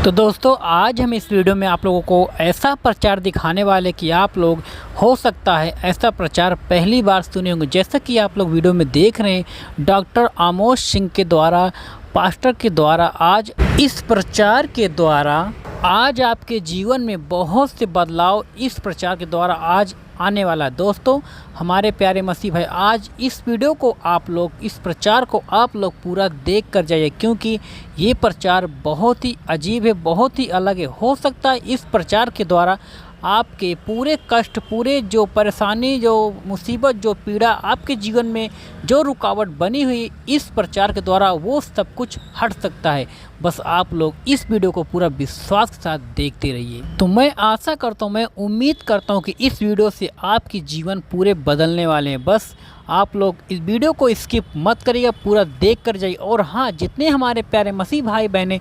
तो दोस्तों आज हम इस वीडियो में आप लोगों को ऐसा प्रचार दिखाने वाले कि आप लोग हो सकता है ऐसा प्रचार पहली बार सुने होंगे। जैसा कि आप लोग वीडियो में देख रहे हैं, डॉक्टर आमोश सिंह के द्वारा, पास्टर के द्वारा आज इस प्रचार के द्वारा आज आपके जीवन में बहुत से बदलाव इस प्रचार के द्वारा आज आने वाला है। दोस्तों हमारे प्यारे मसीह भाई, आज इस वीडियो को आप लोग, इस प्रचार को आप लोग पूरा देख कर जाइए, क्योंकि ये प्रचार बहुत ही अजीब है, बहुत ही अलग है। हो सकता है इस प्रचार के द्वारा आपके पूरे कष्ट, पूरे जो परेशानी, जो मुसीबत, जो पीड़ा आपके जीवन में जो रुकावट बनी हुई, इस प्रचार के द्वारा वो सब कुछ हट सकता है। बस आप लोग इस वीडियो को पूरा विश्वास के साथ देखते रहिए। तो मैं आशा करता हूँ, मैं उम्मीद करता हूँ कि इस वीडियो से आपके जीवन पूरे बदलने वाले हैं। बस आप लोग इस वीडियो को स्किप मत करिएगा, पूरा देख कर जाइए। और हाँ, जितने हमारे प्यारे मसीह भाई बहने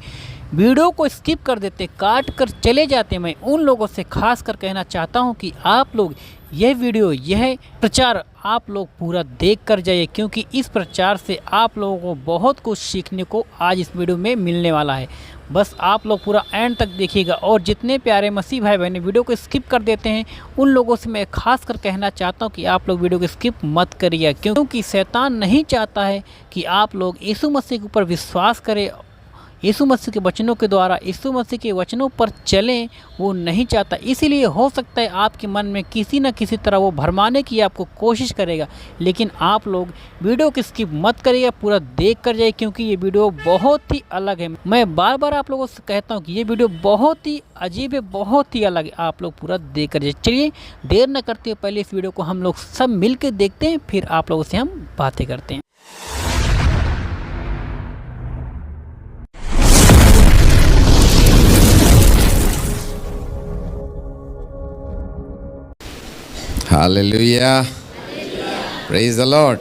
वीडियो को स्किप कर देते, काट कर चले जाते, मैं उन लोगों से खास कर कहना चाहता हूं कि आप लोग यह वीडियो, यह प्रचार आप लोग पूरा देख कर जाइए, क्योंकि इस प्रचार से आप लोगों को बहुत कुछ सीखने को आज इस वीडियो में मिलने वाला है। बस आप लोग पूरा एंड तक देखिएगा। और जितने प्यारे मसीह भाई बहन वीडियो को स्किप कर देते हैं, उन लोगों से मैं खास कर कहना चाहता हूं कि आप लोग वीडियो को स्किप मत करिए, क्योंकि शैतान नहीं चाहता है कि आप लोग यीशु मसीह के ऊपर विश्वास करें, यीशु मसीह के वचनों के द्वारा यीशु मसीह के वचनों पर चलें। वो नहीं चाहता। इसीलिए हो सकता है आपके मन में किसी न किसी तरह वो भरमाने की आपको कोशिश करेगा, लेकिन आप लोग वीडियो की स्किप मत करिएगा, पूरा देख कर जाइए, क्योंकि ये वीडियो बहुत ही अलग है। मैं बार बार आप लोगों से कहता हूँ कि ये वीडियो बहुत ही अजीब है, बहुत ही अलग है। आप लोग पूरा देख कर जाइए। चलिए देर न करते हुए पहले इस वीडियो को हम लोग सब मिल के देखते हैं, फिर आप लोगों से हम बातें करते हैं। Hallelujah, praise the Lord.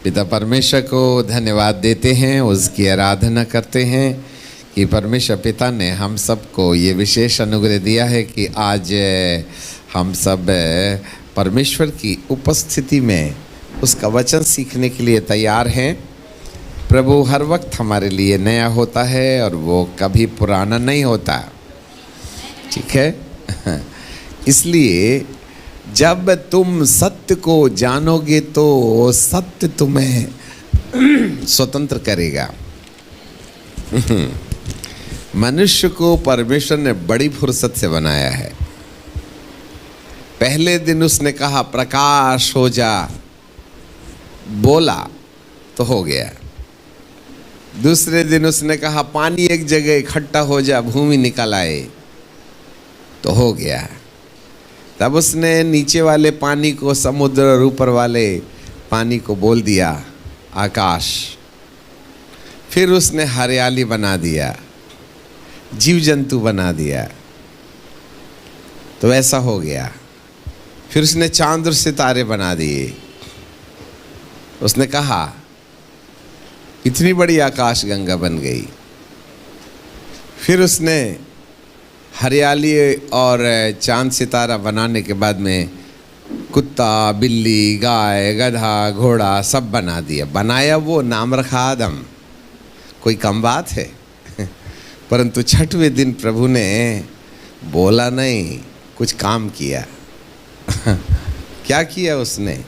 पिता परमेश्वर को धन्यवाद देते हैं, उसकी आराधना करते हैं कि परमेश्वर पिता ने हम सबको ये विशेष अनुग्रह दिया है कि आज हम सब परमेश्वर की उपस्थिति में उसका वचन सीखने के लिए तैयार हैं। प्रभु हर वक्त हमारे लिए नया होता है और वो कभी पुराना नहीं होता, ठीक है। इसलिए जब तुम सत्य को जानोगे तो सत्य तुम्हें स्वतंत्र करेगा। मनुष्य को परमेश्वर ने बड़ी फुर्सत से बनाया है। पहले दिन उसने कहा प्रकाश हो जा, बोला तो हो गया। दूसरे दिन उसने कहा पानी एक जगह इकट्ठा हो जा, भूमि निकल आए, तो हो गया। तब उसने नीचे वाले पानी को समुद्र और ऊपर वाले पानी को बोल दिया आकाश। फिर उसने हरियाली बना दिया, जीव जंतु बना दिया, तो ऐसा हो गया। फिर उसने चांद और सितारे बना दिए। उसने कहा इतनी बड़ी आकाश गंगा बन गई। फिर उसने हरियाली और चांद सितारा बनाने के बाद में कुत्ता, बिल्ली, गाय, गधा, घोड़ा सब बना दिया। बनाया वो, नाम रखा आदम। कोई कम बात है? परंतु छठवें दिन प्रभु ने बोला नहीं, कुछ काम किया। क्या किया उसने?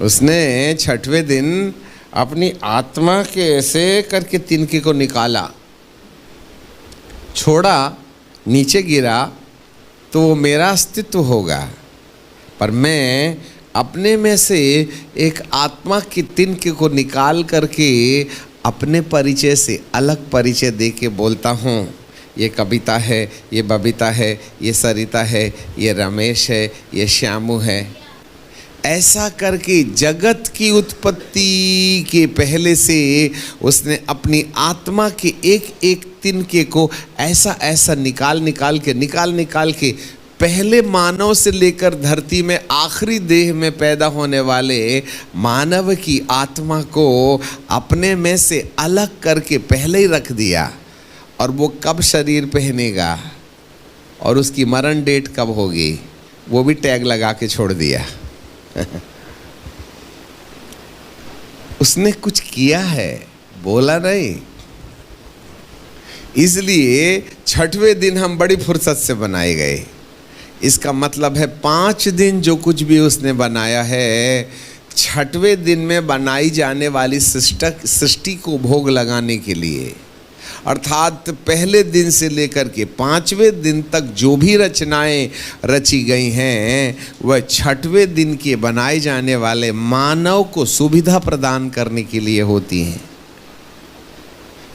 उसने छठवें दिन अपनी आत्मा के ऐसे करके तिनके को निकाला, छोड़ा, नीचे गिरा तो वो मेरा अस्तित्व होगा, पर मैं अपने में से एक आत्मा की तिनके को निकाल करके अपने परिचय से अलग परिचय दे के बोलता हूँ, ये कविता है, ये बबीता है, ये सरिता है, ये रमेश है, ये श्यामू है। ऐसा करके जगत की उत्पत्ति के पहले से उसने अपनी आत्मा के एक एक तिनके को ऐसा ऐसा निकाल के पहले मानव से लेकर धरती में आखिरी देह में पैदा होने वाले मानव की आत्मा को अपने में से अलग करके पहले ही रख दिया। और वो कब शरीर पहनेगा और उसकी मरण डेट कब होगी, वो भी टैग लगा के छोड़ दिया। उसने कुछ किया है, बोला नहीं। इसलिए छठवें दिन हम बड़ी फुर्सत से बनाए गए। इसका मतलब है 5 दिन जो कुछ भी उसने बनाया है, छठवें दिन में बनाई जाने वाली सृष्टि को भोग लगाने के लिए, अर्थात पहले दिन से लेकर के 5वें दिन तक जो भी रचनाएं रची गई हैं वह छठवें दिन के बनाए जाने वाले मानव को सुविधा प्रदान करने के लिए होती हैं।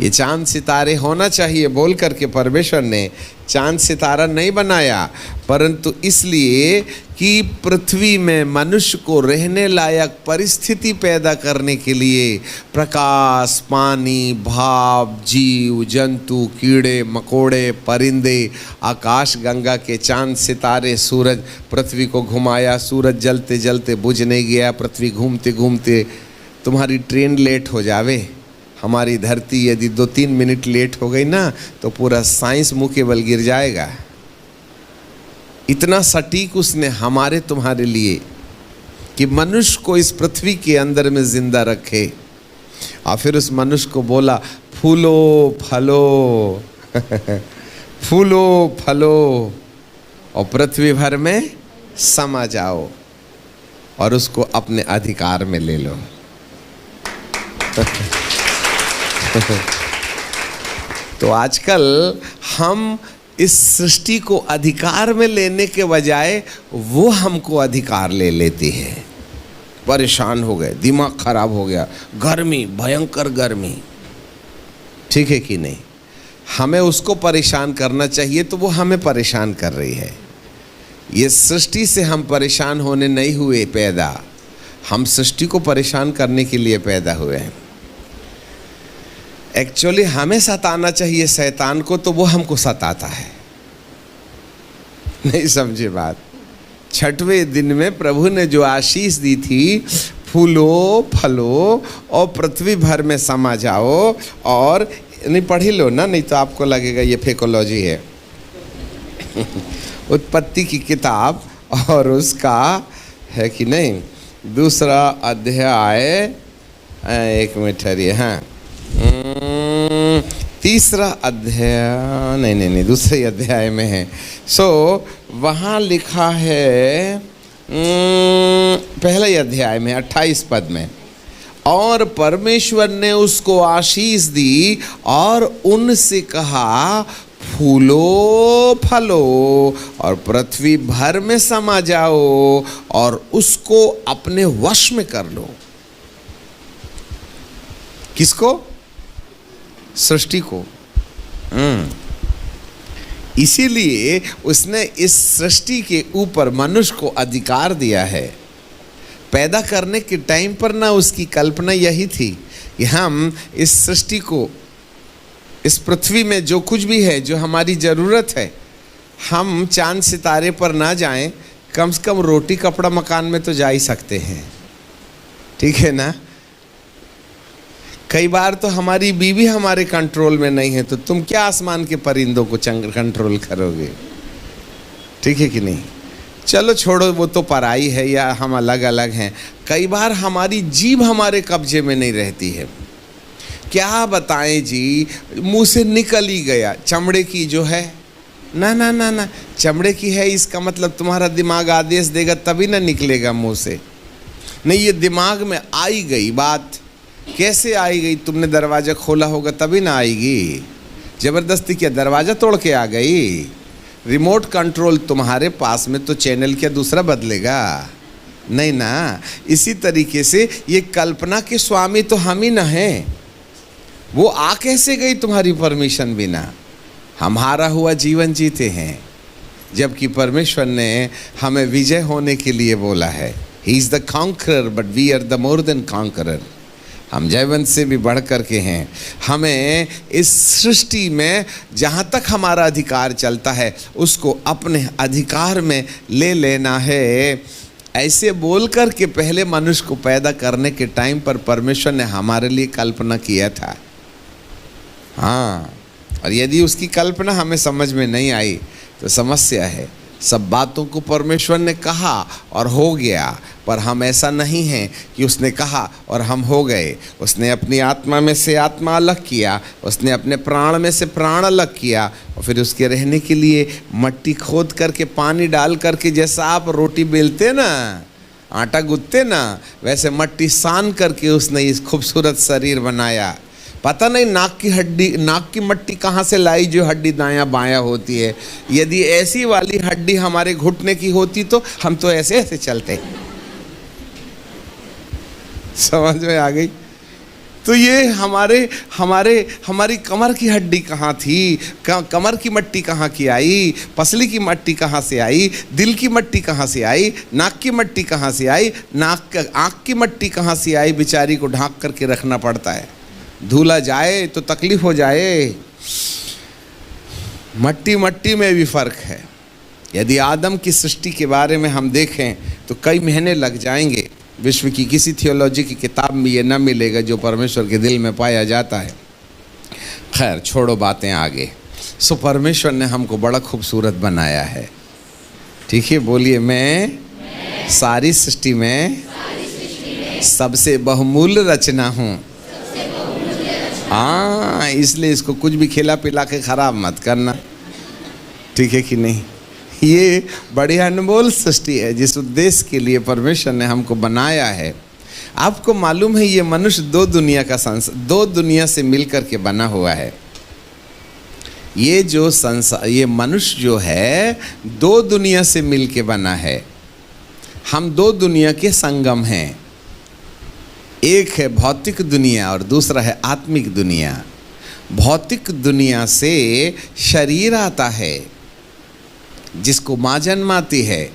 ये चांद सितारे होना चाहिए बोल करके परमेश्वर ने चांद सितारा नहीं बनाया, परंतु इसलिए कि पृथ्वी में मनुष्य को रहने लायक परिस्थिति पैदा करने के लिए प्रकाश, पानी, भाप, जीव जंतु, कीड़े मकोड़े, परिंदे, आकाश गंगा के चांद सितारे, सूरज पृथ्वी को घुमाया। सूरज जलते जलते बुझ नहीं गया, पृथ्वी घूमते घूमते तुम्हारी ट्रेन लेट हो जावे, हमारी धरती यदि 2-3 मिनट लेट हो गई ना तो पूरा साइंस मुंह के बल गिर जाएगा। इतना सटीक उसने हमारे तुम्हारे लिए कि मनुष्य को इस पृथ्वी के अंदर में जिंदा रखे। और फिर उस मनुष्य को बोला फूलो फलो फूलो फलो और पृथ्वी भर में समा जाओ और उसको अपने अधिकार में ले लो। तो आजकल हम इस सृष्टि को अधिकार में लेने के बजाय वो हमको अधिकार ले लेती है। परेशान हो गए, दिमाग खराब हो गया, गर्मी, भयंकर गर्मी, ठीक है कि नहीं? हमें उसको परेशान करना चाहिए तो वो हमें परेशान कर रही है। ये सृष्टि से हम परेशान होने नहीं हुए पैदा, हम सृष्टि को परेशान करने के लिए पैदा हुए हैं। एक्चुअली हमें सताना चाहिए शैतान को, तो वो हमको सताता है। नहीं समझे बात? छठवें दिन में प्रभु ने जो आशीष दी थी, फूलो फलो और पृथ्वी भर में समा जाओ, और नहीं पढ़ी लो ना, नहीं तो आपको लगेगा ये फेकोलॉजी है। उत्पत्ति की किताब और उसका है कि नहीं 2 अध्याय, एक मिनट ठहरिए, हाँ 3 अध्याय, नहीं दूसरे अध्याय में है। सो वहाँ लिखा है पहले अध्याय में 28 पद में, और परमेश्वर ने उसको आशीष दी और उनसे कहा फूलो फलो और पृथ्वी भर में समा जाओ और उसको अपने वश में कर लो। किसको? सृष्टि को। इसीलिए उसने इस सृष्टि के ऊपर मनुष्य को अधिकार दिया है। पैदा करने के टाइम पर ना उसकी कल्पना यही थी कि हम इस सृष्टि को, इस पृथ्वी में जो कुछ भी है, जो हमारी ज़रूरत है, हम चांद सितारे पर ना जाएं, कम से कम रोटी कपड़ा मकान में तो जा ही सकते हैं, ठीक है ना? कई बार तो हमारी बीवी हमारे कंट्रोल में नहीं है, तो तुम क्या आसमान के परिंदों को कंट्रोल करोगे, ठीक है कि नहीं? चलो छोड़ो, वो तो पराई है या हम अलग अलग हैं। कई बार हमारी जीभ हमारे कब्जे में नहीं रहती है। क्या बताएं जी, मुंह से निकल ही गया, चमड़े की जो है ना ना ना ना, चमड़े की है, इसका मतलब तुम्हारा दिमाग आदेश देगा तभी ना निकलेगा मुंह से। नहीं, ये दिमाग में आई गई बात। कैसे आई गई? तुमने दरवाज़ा खोला होगा तभी ना आएगी। ज़बरदस्ती क्या दरवाज़ा तोड़ के आ गई? रिमोट कंट्रोल तुम्हारे पास में, तो चैनल क्या दूसरा बदलेगा? नहीं ना। इसी तरीके से ये कल्पना के स्वामी तो हम ही ना हैं। वो आ कैसे गई तुम्हारी परमिशन बिना? हमारा हुआ जीवन जीते हैं, जबकि परमेश्वर ने हमें विजय होने के लिए बोला है। He is the conqueror but we are the more than conqueror. हम जयवंत से भी बढ़ कर के हैं। हमें इस सृष्टि में जहाँ तक हमारा अधिकार चलता है उसको अपने अधिकार में ले लेना है। ऐसे बोल कर के पहले मनुष्य को पैदा करने के टाइम पर परमेश्वर ने हमारे लिए कल्पना किया था। हाँ, और यदि उसकी कल्पना हमें समझ में नहीं आई तो समस्या है। सब बातों को परमेश्वर ने कहा और हो गया, पर हम ऐसा नहीं हैं कि उसने कहा और हम हो गए। उसने अपनी आत्मा में से आत्मा अलग किया, उसने अपने प्राण में से प्राण अलग किया, और फिर उसके रहने के लिए मट्टी खोद करके पानी डाल करके, जैसा आप रोटी बेलते ना, आटा गूंथते ना, वैसे मट्टी सान करके उसने इस खूबसूरत शरीर बनाया। पता नहीं नाक की मट्टी कहाँ से लाई जो हड्डी दायां बायां होती है। यदि ऐसी वाली हड्डी हमारे घुटने की होती तो हम तो ऐसे ऐसे चलते। समझ में आ गई? तो ये हमारी कमर की हड्डी कहाँ थी, कमर की मट्टी कहाँ की आई, पसली की मट्टी कहाँ से आई, दिल की मट्टी कहाँ से आई, नाक की मट्टी कहाँ से आई, आँख की मट्टी कहाँ से आई। बेचारी को ढांक करके रखना पड़ता है, धुला जाए तो तकलीफ हो जाए। मट्टी मट्टी में भी फर्क है। यदि आदम की सृष्टि के बारे में हम देखें तो कई महीने लग जाएंगे। विश्व की किसी थियोलॉजी की किताब में ये न मिलेगा जो परमेश्वर के दिल में पाया जाता है। खैर, छोड़ो बातें आगे। सो परमेश्वर ने हमको बड़ा खूबसूरत बनाया है। ठीक है, बोलिए मैं सारी सृष्टि में सबसे बहुमूल्य रचना हूँ। हाँ, इसलिए इसको कुछ भी खिला पिला के खराब मत करना, ठीक है कि नहीं। ये बड़ी अनमोल सृष्टि है जिस उद्देश्य के लिए परमेश्वर ने हमको बनाया है। आपको मालूम है ये मनुष्य दो दुनिया से मिलकर के बना हुआ है। ये मनुष्य जो है दो दुनिया से मिल के बना है। हम दो दुनिया के संगम हैं। एक है भौतिक दुनिया और दूसरा है आत्मिक दुनिया। भौतिक दुनिया से शरीर आता है जिसको माँ जन्माती है,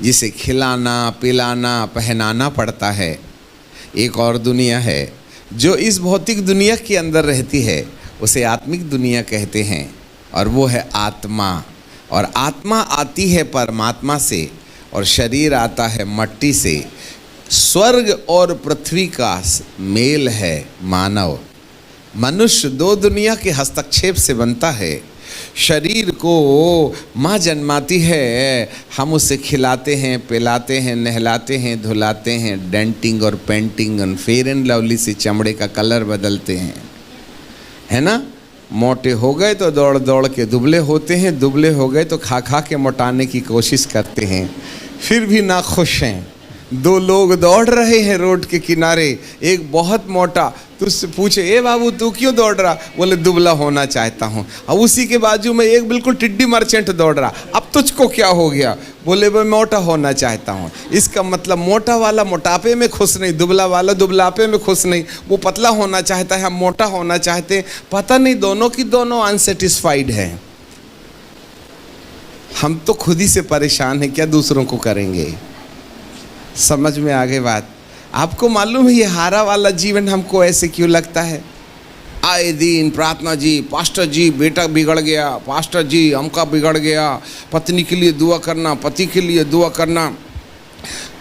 जिसे खिलाना पिलाना पहनाना पड़ता है। एक और दुनिया है जो इस भौतिक दुनिया के अंदर रहती है, उसे आत्मिक दुनिया कहते हैं, और वो है आत्मा। और आत्मा आती है परमात्मा से और शरीर आता है मट्टी से। स्वर्ग और पृथ्वी का मेल है मानव। मनुष्य दो दुनिया के हस्तक्षेप से बनता है। शरीर को माँ जन्माती है, हम उसे खिलाते हैं पिलाते हैं नहलाते हैं धुलाते हैं, डेंटिंग और पेंटिंग और फेयर एंड लवली से चमड़े का कलर बदलते हैं, है ना। मोटे हो गए तो दौड़ दौड़ के दुबले होते हैं, दुबले हो गए तो खा खा के मोटाने की कोशिश करते हैं, फिर भी ना खुश हैं। दो लोग दौड़ रहे हैं रोड के किनारे, एक बहुत मोटा, तो उससे पूछे ए बाबू तू क्यों दौड़ रहा, बोले दुबला होना चाहता हूँ। और उसी के बाजू में एक बिल्कुल टिड्डी मर्चेंट दौड़ रहा, अब तुझको क्या हो गया, बोले मैं मोटा होना चाहता हूँ। इसका मतलब मोटा वाला मोटापे में खुश नहीं, दुबला वाला दुबलापे में खुश नहीं, वो पतला होना चाहता है, हम मोटा होना चाहते हैं। पता नहीं दोनों की दोनों अनसेटिस्फाइड हैं। हम तो खुद ही से परेशान हैं, क्या दूसरों को करेंगे। समझ में आ गई बात। आपको मालूम है ये हारा वाला जीवन हमको ऐसे क्यों लगता है। आए दिन प्रार्थना जी, पास्टर जी बेटा बिगड़ गया, पास्टर जी हमका बिगड़ गया, पत्नी के लिए दुआ करना, पति के लिए दुआ करना।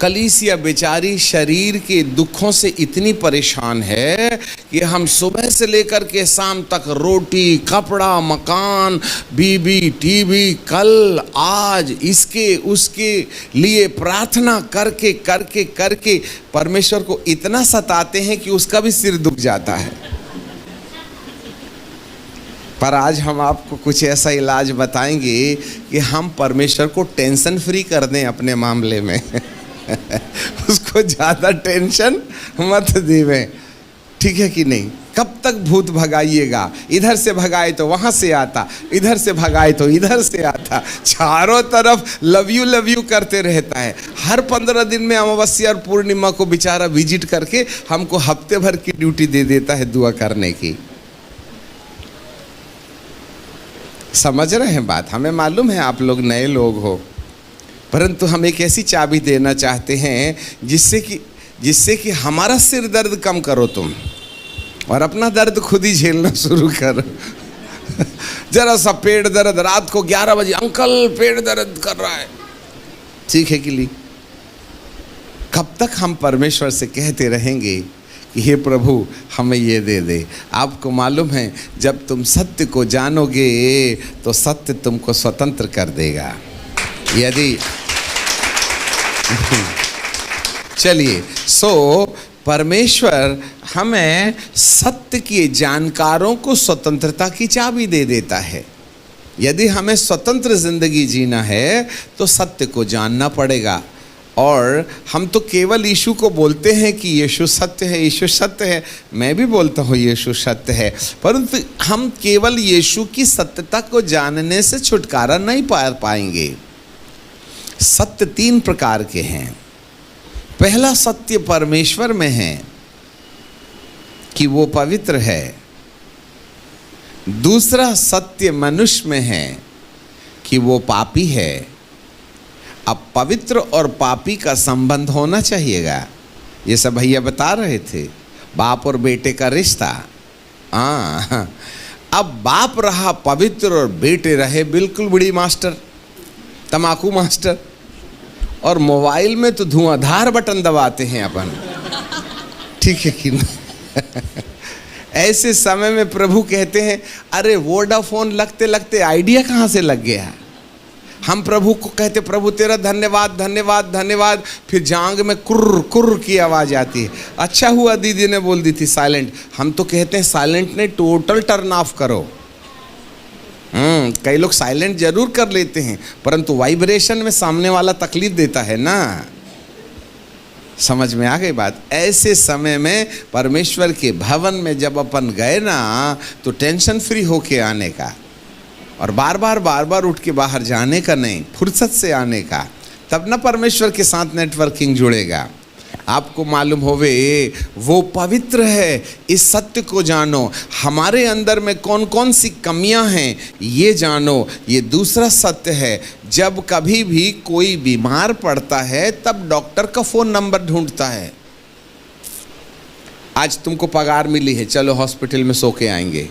कलीसिया बेचारी शरीर के दुखों से इतनी परेशान है कि हम सुबह से लेकर के शाम तक रोटी कपड़ा मकान बीबी टीवी कल आज इसके उसके लिए प्रार्थना करके करके करके परमेश्वर को इतना सताते हैं कि उसका भी सिर दुख जाता है। पर आज हम आपको कुछ ऐसा इलाज बताएंगे कि हम परमेश्वर को टेंशन फ्री कर दें अपने मामले में। उसको ज़्यादा टेंशन मत देवें, ठीक है कि नहीं। कब तक भूत भगाइएगा, इधर से भगाए तो वहाँ से आता, इधर से भगाए तो इधर से आता, चारों तरफ लव यू करते रहता है। हर 15 दिन में अमावस्या और पूर्णिमा को बेचारा विजिट करके हमको हफ्ते भर की ड्यूटी दे देता है दुआ करने की। समझ रहे हैं बात। हमें मालूम है आप लोग नए लोग हो, परंतु हम एक ऐसी चाबी देना चाहते हैं जिससे कि हमारा सिर दर्द कम करो तुम, और अपना दर्द खुद ही झेलना शुरू करो। जरा सा पेट दर्द, रात को 11 बजे अंकल पेट दर्द कर रहा है, ठीक है कि नहीं। कब तक हम परमेश्वर से कहते रहेंगे कि हे प्रभु हमें ये दे दे। आपको मालूम है जब तुम सत्य को जानोगे तो सत्य तुमको स्वतंत्र कर देगा। यदि चलिए, परमेश्वर हमें सत्य के जानकारों को स्वतंत्रता की चाबी दे देता है। यदि हमें स्वतंत्र जिंदगी जीना है तो सत्य को जानना पड़ेगा। और हम तो केवल यीशु को बोलते हैं कि यीशु सत्य है, यीशु सत्य है। मैं भी बोलता हूँ यीशु सत्य है, परंतु हम केवल यीशु की सत्यता को जानने से छुटकारा नहीं पा पाएंगे। सत्य 3 प्रकार के हैं। पहला सत्य परमेश्वर में है कि वो पवित्र है। दूसरा सत्य मनुष्य में है कि वो पापी है। अब पवित्र और पापी का संबंध होना चाहिएगा। ये सब भैया बता रहे थे, बाप और बेटे का रिश्ता। अब बाप रहा पवित्र और बेटे रहे बिल्कुल बुढ़ी मास्टर, तमाकू मास्टर, और मोबाइल में तो धुआंधार बटन दबाते हैं अपन। ठीक है कि नहीं? ऐसे समय में प्रभु कहते हैं, अरे वोडाफोन लगते लगते आइडिया कहाँ से लग गया। हम प्रभु को कहते, प्रभु तेरा धन्यवाद धन्यवाद धन्यवाद, फिर जांग में कुर्र कुर्र की आवाज़ आती है। अच्छा हुआ दीदी ने बोल दी थी साइलेंट। हम तो कहते हैं साइलेंट नहीं, टोटल टर्न ऑफ करो। कई लोग साइलेंट जरूर कर लेते हैं, परंतु वाइब्रेशन में सामने वाला तकलीफ देता है ना। समझ में आ गई बात। ऐसे समय में परमेश्वर के भवन में जब अपन गए ना, तो टेंशन फ्री होके आने का, और बार बार उठ के बाहर जाने का नहीं, फुर्सत से आने का, तब ना परमेश्वर के साथ नेटवर्किंग जुड़ेगा। आपको मालूम होवे वो पवित्र है, इस सत्य को जानो। हमारे अंदर में कौन कौन सी कमियां हैं ये जानो। ये दूसरा सत्य है, जब कभी भी कोई बीमार पड़ता है तब डॉक्टर का फ़ोन नंबर ढूंढता है। आज तुमको पगार मिली है, चलो हॉस्पिटल में सो के आएंगे।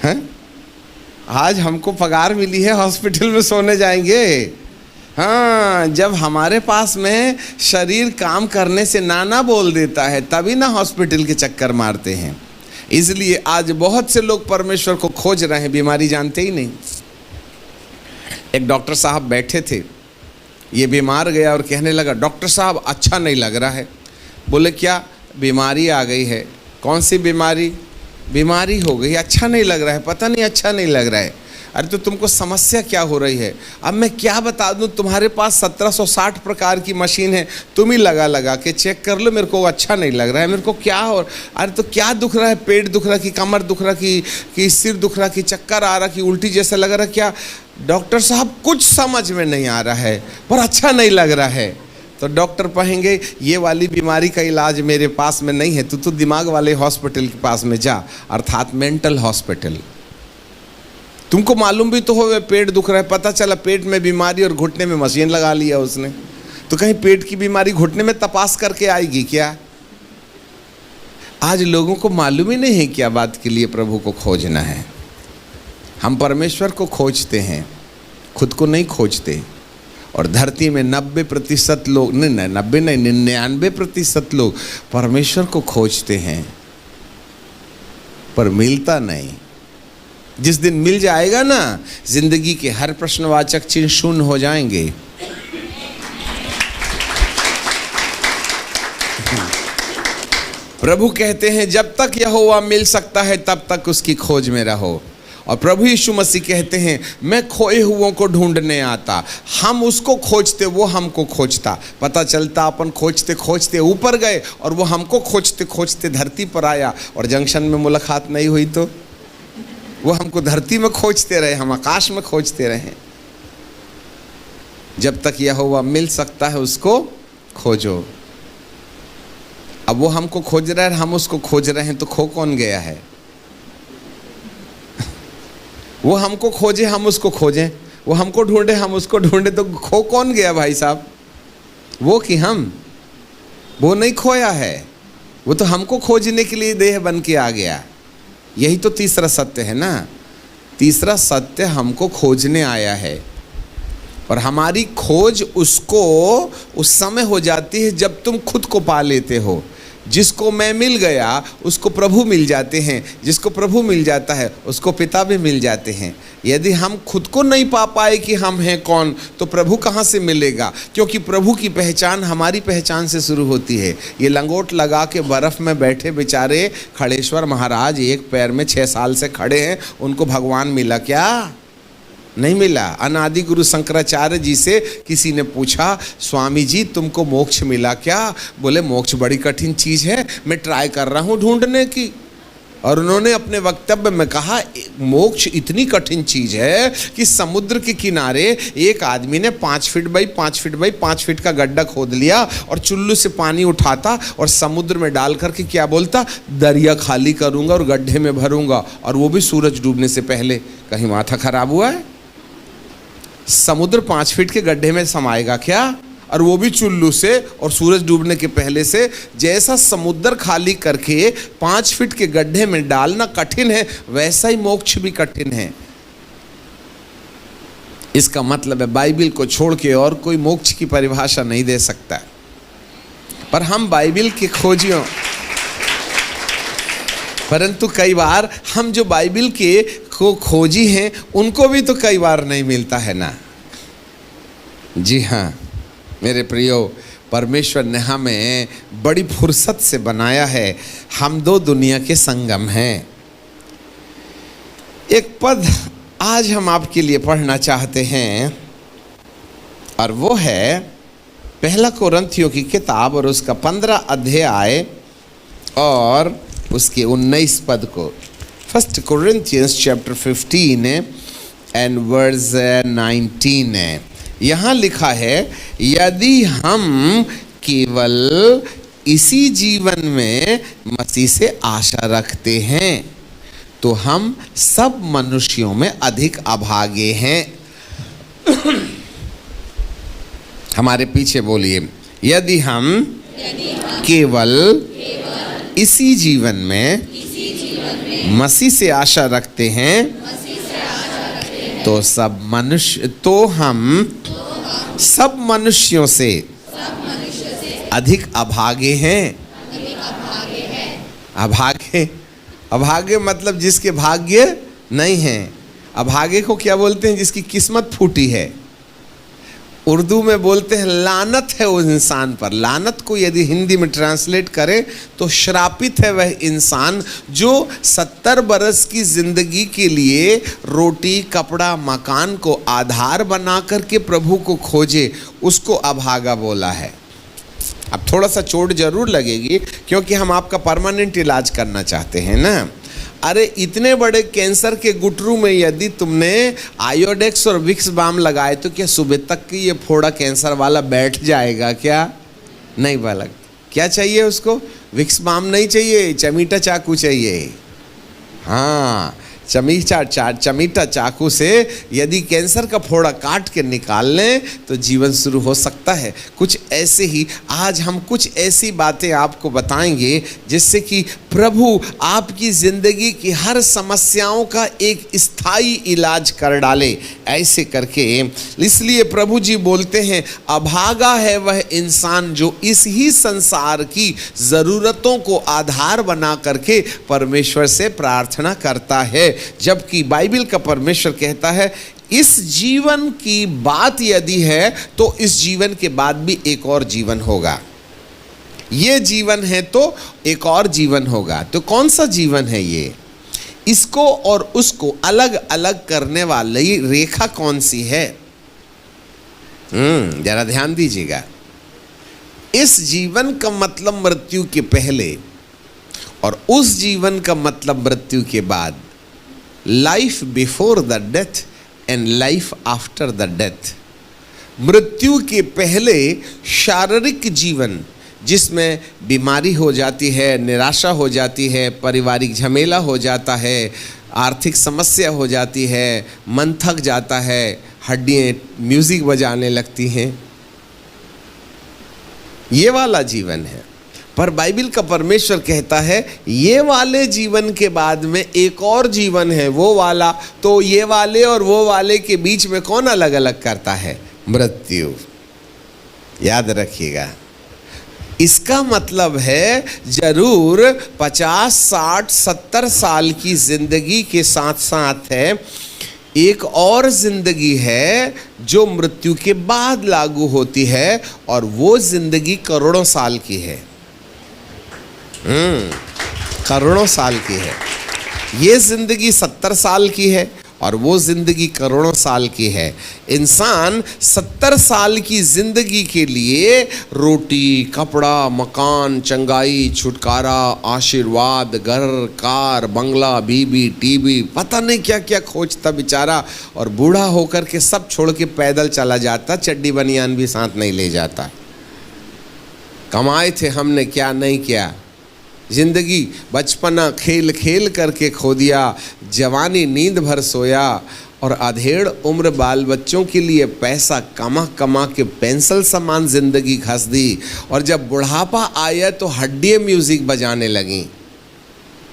हैं? आज हमको पगार मिली है, हॉस्पिटल में सोने जाएंगे। हाँ, जब हमारे पास में शरीर काम करने से ना बोल देता है, तभी ना हॉस्पिटल के चक्कर मारते हैं। इसलिए आज बहुत से लोग परमेश्वर को खोज रहे हैं, बीमारी जानते ही नहीं। एक डॉक्टर साहब बैठे थे, ये बीमार गया और कहने लगा, डॉक्टर साहब अच्छा नहीं लग रहा है। बोले क्या? बीमारी आ गई है। कौन सी बीमारी? बीमारी हो गई, अच्छा नहीं लग रहा है। पता नहीं अच्छा नहीं लग रहा है। अरे तो तुमको समस्या क्या हो रही है? अब मैं क्या बता दूं, तुम्हारे पास 1760 प्रकार की मशीन है, तुम ही लगा के चेक कर लो। मेरे को अच्छा नहीं लग रहा है, मेरे को क्या हो। अरे तो क्या दुख रहा है? पेट दुख रहा, कि कमर दुख रहा, कि सिर दुख रहा, कि चक्कर आ रहा, कि उल्टी जैसा लग रहा, क्या? डॉक्टर साहब कुछ समझ में नहीं आ रहा है, पर अच्छा नहीं लग रहा है। तो डॉक्टर कहेंगे, ये वाली बीमारी का इलाज मेरे पास में नहीं है, तू तो दिमाग वाले हॉस्पिटल के पास में जा, अर्थात मेंटल हॉस्पिटल। तुमको मालूम भी तो हो पेट दुख रहा है, पता चला पेट में बीमारी और घुटने में मशीन लगा लिया उसने, तो कहीं पेट की बीमारी घुटने में तपास करके आएगी क्या? आज लोगों को मालूम ही नहीं है क्या बात के लिए प्रभु को खोजना है। हम परमेश्वर को खोजते हैं, खुद को नहीं खोजते। और धरती में 90% लोग, नहीं 90 नहीं 99% लोग परमेश्वर को खोजते हैं, पर मिलता नहीं। जिस दिन मिल जाएगा ना, जिंदगी के हर प्रश्नवाचक चिन्ह शून्य हो जाएंगे। प्रभु कहते हैं, जब तक यहोवा मिल सकता है तब तक उसकी खोज में रहो। और प्रभु यीशु मसीह कहते हैं, मैं खोए हुओं को ढूंढने आता। हम उसको खोजते, वो हमको खोजता। पता चलता अपन खोजते खोजते ऊपर गए और वो हमको खोजते खोजते धरती पर आया, और जंक्शन में मुलाकात नहीं हुई तो वो हमको धरती में खोजते रहे, हम आकाश में खोजते रहे। जब तक यहोवा मिल सकता है उसको खोजो। अब वो हमको खोज रहा है, हम उसको खोज रहे हैं, तो खो कौन गया है? वो हमको खोजे, हम उसको खोजें, वो हमको ढूंढे, हम उसको ढूंढे, तो खो कौन गया भाई साहब? वो कि हम? वो नहीं खोया है, वो तो हमको खोजने के लिए देह बन के आ गया। यही तो तीसरा सत्य है ना। तीसरा सत्य हमको खोजने आया है, और हमारी खोज उसको उस समय हो जाती है जब तुम खुद को पा लेते हो। जिसको मैं मिल गया उसको प्रभु मिल जाते हैं, जिसको प्रभु मिल जाता है उसको पिता भी मिल जाते हैं। यदि हम खुद को नहीं पा पाए कि हम हैं कौन, तो प्रभु कहाँ से मिलेगा? क्योंकि प्रभु की पहचान हमारी पहचान से शुरू होती है। ये लंगोट लगा के बर्फ़ में बैठे बेचारे खड़ेश्वर महाराज एक पैर में 6 साल से खड़े हैं, उनको भगवान मिला क्या? नहीं मिला। अनादि गुरु शंकराचार्य जी से किसी ने पूछा, स्वामी जी तुमको मोक्ष मिला क्या? बोले मोक्ष बड़ी कठिन चीज़ है, मैं ट्राई कर रहा हूँ ढूंढने की। और उन्होंने अपने वक्तव्य में कहा, मोक्ष इतनी कठिन चीज़ है कि समुद्र के किनारे एक आदमी ने 5 feet by 5 feet by 5 feet का गड्ढा खोद लिया और चुल्लू से पानी उठाता और समुद्र में डाल करके क्या बोलता, दरिया खाली करूँगा और गड्ढे में भरूँगा, और वो भी सूरज डूबने से पहले। कहीं माथा खराब हुआ है? समुद्र 5 फीट के गड्ढे में समाएगा क्या? और वो भी चुल्लू से और सूरज डूबने के पहले से। जैसा समुद्र खाली करके 5 फीट के गड्ढे में डालना कठिन है, वैसा ही मोक्ष भी कठिन है। इसका मतलब है बाइबिल को छोड़ के और कोई मोक्ष की परिभाषा नहीं दे सकता। पर हम बाइबिल के खोजियों, परंतु कई बार हम जो बाइबिल के को खोजी हैं उनको भी तो कई बार नहीं मिलता है ना। जी हाँ मेरे प्रियो, परमेश्वर ने हमें बड़ी फुर्सत से बनाया है। हम दो दुनिया के संगम हैं। एक पद आज हम आपके लिए पढ़ना चाहते हैं और वो है 1 कोरिन्थियों की किताब और उसका 15 अध्याय और उसके 19 पद को। 1 Corinthians chapter 15 and verse 19 है। यहाँ लिखा है, यदि हम केवल इसी जीवन में मसीह से आशा रखते हैं तो हम सब मनुष्यों में अधिक अभागे हैं। हमारे पीछे बोलिए, यदि हम केवल इसी जीवन में मसीह से आशा रखते हैं तो हम सब मनुष्यों से अधिक अभागे हैं। अभागे मतलब जिसके भाग्य नहीं है। अभागे को क्या बोलते हैं? जिसकी किस्मत फूटी है। उर्दू में बोलते हैं लानत है उस इंसान पर। लानत को यदि हिंदी में ट्रांसलेट करें तो श्रापित है वह इंसान जो 70 बरस की जिंदगी के लिए रोटी कपड़ा मकान को आधार बना करके प्रभु को खोजे, उसको अभागा बोला है। अब थोड़ा सा चोट जरूर लगेगी क्योंकि हम आपका परमानेंट इलाज करना चाहते हैं ना। अरे इतने बड़े कैंसर के गुटरू में यदि तुमने आयोडेक्स और विक्स बाम लगाए तो क्या सुबह तक की ये फोड़ा कैंसर वाला बैठ जाएगा क्या? नहीं बालक। क्या चाहिए उसको? विक्स बाम नहीं चाहिए, चमीटा चाकू चाहिए। हाँ, चमीटा चाकू से यदि कैंसर का फोड़ा काट के निकाल लें तो जीवन शुरू हो सकता है। कुछ ऐसे ही आज हम कुछ ऐसी बातें आपको बताएंगे जिससे कि प्रभु आपकी ज़िंदगी की हर समस्याओं का एक स्थायी इलाज कर डाले। ऐसे करके इसलिए प्रभु जी बोलते हैं, अभागा है वह इंसान जो इस ही संसार की ज़रूरतों को आधार बना करके परमेश्वर से प्रार्थना करता है। जबकि बाइबल का परमेश्वर कहता है इस जीवन की बात यदि है तो इस जीवन के बाद भी एक और जीवन होगा। ये जीवन है तो एक और जीवन होगा। तो कौन सा जीवन है ये? इसको और उसको अलग अलग करने वाली रेखा कौन सी है? जरा ध्यान दीजिएगा। इस जीवन का मतलब मृत्यु के पहले और उस जीवन का मतलब मृत्यु के बाद। Life before the death and life after the death. मृत्यु के पहले शारीरिक जीवन जिसमें बीमारी हो जाती है, निराशा हो जाती है, पारिवारिक झमेला हो जाता है, आर्थिक समस्या हो जाती है, मन थक जाता है, हड्डियाँ म्यूजिक बजाने लगती हैं, ये वाला जीवन है। पर बाइबल का परमेश्वर कहता है ये वाले जीवन के बाद में एक और जीवन है, वो वाला। तो ये वाले और वो वाले के बीच में कौन अलग अलग करता है? मृत्यु। याद रखिएगा, इसका मतलब है जरूर 50, 60, 70 साल की जिंदगी के साथ साथ है एक और जिंदगी है जो मृत्यु के बाद लागू होती है, और वो जिंदगी करोड़ों साल की है। करोड़ों साल की है। ये जिंदगी 70 साल की है और वो जिंदगी करोड़ों साल की है। इंसान 70 साल की जिंदगी के लिए रोटी, कपड़ा, मकान, चंगाई, छुटकारा, आशीर्वाद, घर, कार, बंगला, बीबी, टीवी, पता नहीं क्या क्या खोजता बेचारा, और बूढ़ा होकर के सब छोड़ के पैदल चला जाता, चड्डी बनियान भी साथ नहीं ले जाता। कमाए थे हमने क्या नहीं किया, जिंदगी बचपना खेल खेल करके खो दिया, जवानी नींद भर सोया, और अधेड़ उम्र बाल बच्चों के लिए पैसा कमा कमा के पेंसिल समान जिंदगी घस दी, और जब बुढ़ापा आया तो हड्डी म्यूजिक बजाने लगी।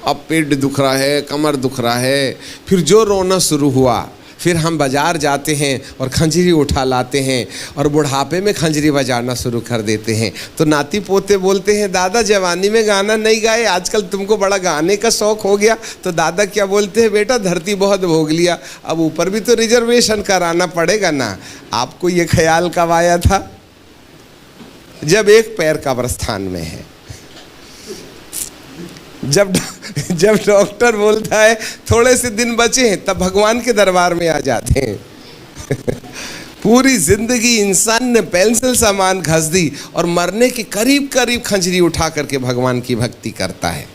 अब पेट दुख रहा है, कमर दुख रहा है, फिर जो रोना शुरू हुआ। फिर हम बाजार जाते हैं और खंजरी उठा लाते हैं और बुढ़ापे में खंजरी बजाना शुरू कर देते हैं। तो नाती पोते बोलते हैं, दादा जवानी में गाना नहीं गाए, आजकल तुमको बड़ा गाने का शौक हो गया। तो दादा क्या बोलते हैं, बेटा धरती बहुत भोग लिया, अब ऊपर भी तो रिजर्वेशन कराना पड़ेगा ना। आपको ये ख्याल कब आया था? जब एक पैर कब्रिस्तान में है, जब डॉक्टर बोलता है थोड़े से दिन बचे हैं, तब भगवान के दरबार में आ जाते हैं। पूरी जिंदगी इंसान ने पेंसिल सामान घस दी और मरने के करीब करीब खंजरी उठा करके भगवान की भक्ति करता है।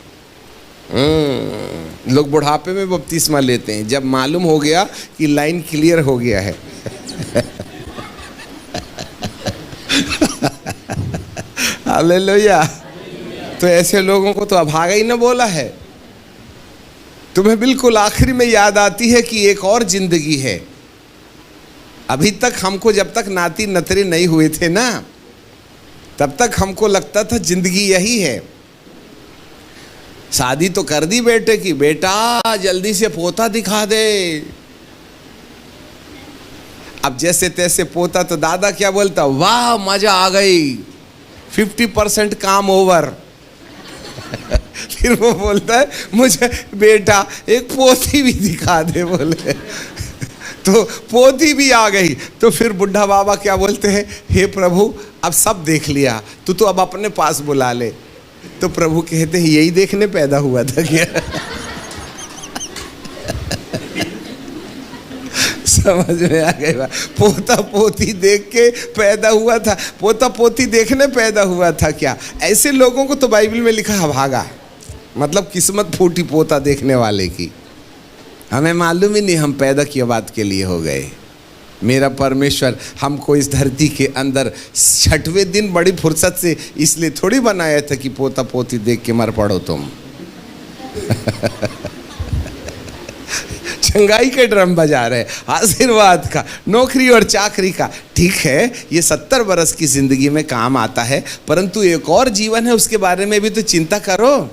लोग बुढ़ापे में बपतिस्मा लेते हैं जब मालूम हो गया कि लाइन क्लियर हो गया है। हालेलुया। तो ऐसे लोगों को तो अभागा ही न बोला है। तुम्हें बिल्कुल आखिरी में याद आती है कि एक और जिंदगी है। अभी तक हमको, जब तक नाती नतरे नहीं हुए थे ना, तब तक हमको लगता था जिंदगी यही है। शादी तो कर दी बेटे की, बेटा जल्दी से पोता दिखा दे। अब जैसे तैसे पोता, तो दादा क्या बोलता, वाह मजा आ गई, 50% काम ओवर। फिर वो बोलता है, मुझे बेटा एक पोती भी दिखा दे, बोले। तो पोती भी आ गई। तो फिर बुढ़ा बाबा क्या बोलते हैं, हे प्रभु अब सब देख लिया, तू तो अब अपने पास बुला ले। तो प्रभु कहते हैं, यही देखने पैदा हुआ था क्या? समझ में आ गई बात। पोता पोती देख के पैदा हुआ था, पोता पोती देखने पैदा हुआ था क्या? ऐसे लोगों को तो बाइबल में लिखा है भागा, मतलब किस्मत फूटी पोता देखने वाले की। हमें मालूम ही नहीं हम पैदा किया बात के लिए हो गए। मेरा परमेश्वर हमको इस धरती के अंदर 6वें दिन बड़ी फुर्सत से इसलिए थोड़ी बनाया था कि पोता पोती देख के मर पड़ो तुम। चंगाई के ड्रम बजा रहे, आशीर्वाद का, नौकरी और चाकरी का। ठीक है, ये 70 बरस की जिंदगी में काम आता है, परंतु एक और जीवन है, उसके बारे में भी तो चिंता करो।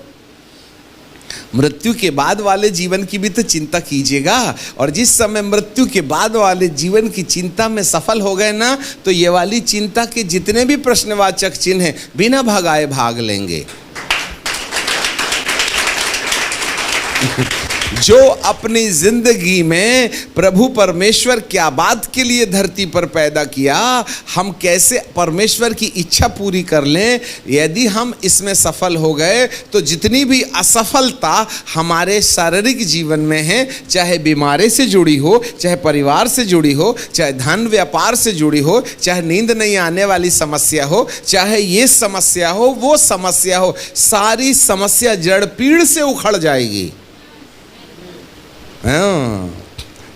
मृत्यु के बाद वाले जीवन की भी तो चिंता कीजिएगा। और जिस समय मृत्यु के बाद वाले जीवन की चिंता में सफल हो गए ना, तो ये वाली चिंता के जितने भी प्रश्नवाचक चिन्ह हैं, बिना भगाए भाग लेंगे। जो अपनी जिंदगी में प्रभु परमेश्वर क्या बात के लिए धरती पर पैदा किया, हम कैसे परमेश्वर की इच्छा पूरी कर लें, यदि हम इसमें सफल हो गए, तो जितनी भी असफलता हमारे शारीरिक जीवन में है, चाहे बीमारी से जुड़ी हो, चाहे परिवार से जुड़ी हो, चाहे धन व्यापार से जुड़ी हो, चाहे नींद नहीं आने वाली समस्या हो, चाहे ये समस्या हो, वो समस्या हो, सारी समस्या जड़ पीड़ से उखड़ जाएगी।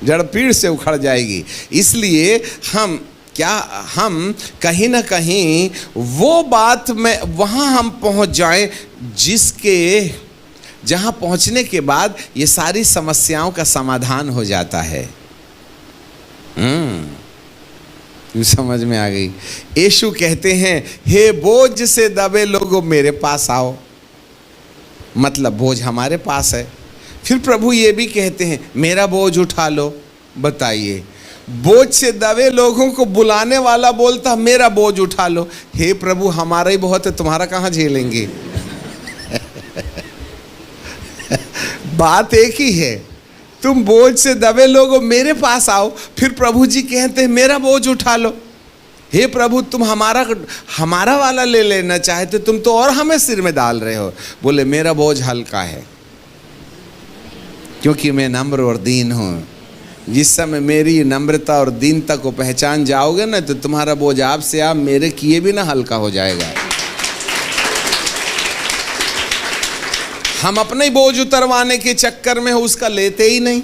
जड़ पीड़ से उखड़ जाएगी। इसलिए हम कहीं ना कहीं वो बात में वहाँ हम पहुँच जाएं जहाँ पहुँचने के बाद ये सारी समस्याओं का समाधान हो जाता है। समझ में आ गई। यीशु कहते हैं, हे बोझ से दबे लोगों मेरे पास आओ, मतलब बोझ हमारे पास है। फिर प्रभु ये भी कहते हैं, मेरा बोझ उठा लो। बताइए, बोझ से दबे लोगों को बुलाने वाला बोलता मेरा बोझ उठा लो। हे प्रभु, हमारा ही बहुत है, तुम्हारा कहाँ झेलेंगे। बात एक ही है, तुम बोझ से दबे लोगो मेरे पास आओ। फिर प्रभु जी कहते हैं मेरा बोझ उठा लो। हे प्रभु, तुम हमारा वाला ले लेना चाहते, तुम तो और हमें सिर में डाल रहे हो। बोले मेरा बोझ हल्का है, क्योंकि मैं नम्र और दीन हूं। जिस समय मेरी नम्रता और दीनता को पहचान जाओगे ना, तो तुम्हारा बोझ आपसे आप मेरे किए भी ना हल्का हो जाएगा। हम अपने बोझ उतरवाने के चक्कर में उसका लेते ही नहीं।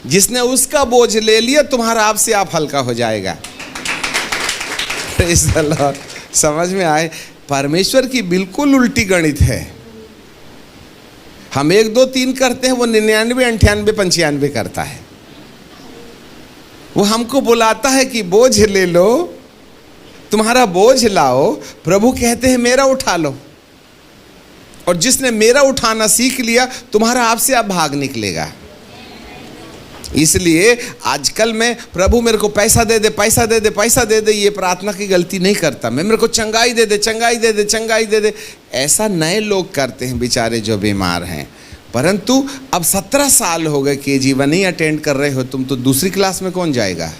जिसने उसका बोझ ले लिया, तुम्हारा आपसे आप हल्का हो जाएगा। Praise the Lord। समझ में आए? परमेश्वर की बिल्कुल उल्टी गणित है। हम 1 2 3 करते हैं, वो 99 98 95 करता है। वो हमको बुलाता है कि बोझ ले लो, तुम्हारा बोझ लाओ। प्रभु कहते हैं मेरा उठा लो। और जिसने मेरा उठाना सीख लिया, तुम्हारा आपसे आप भाग निकलेगा। इसलिए आजकल मैं प्रभु मेरे को पैसा दे दे, पैसा दे दे, पैसा दे दे, ये प्रार्थना की गलती नहीं करता। मैं मेरे को चंगाई दे दे, चंगाई दे दे, चंगाई दे दे, ऐसा नए लोग करते हैं बेचारे जो बीमार हैं। परंतु अब 17 साल हो गए, KG1 ही अटेंड कर रहे हो तुम, तो दूसरी क्लास में कौन जाएगा?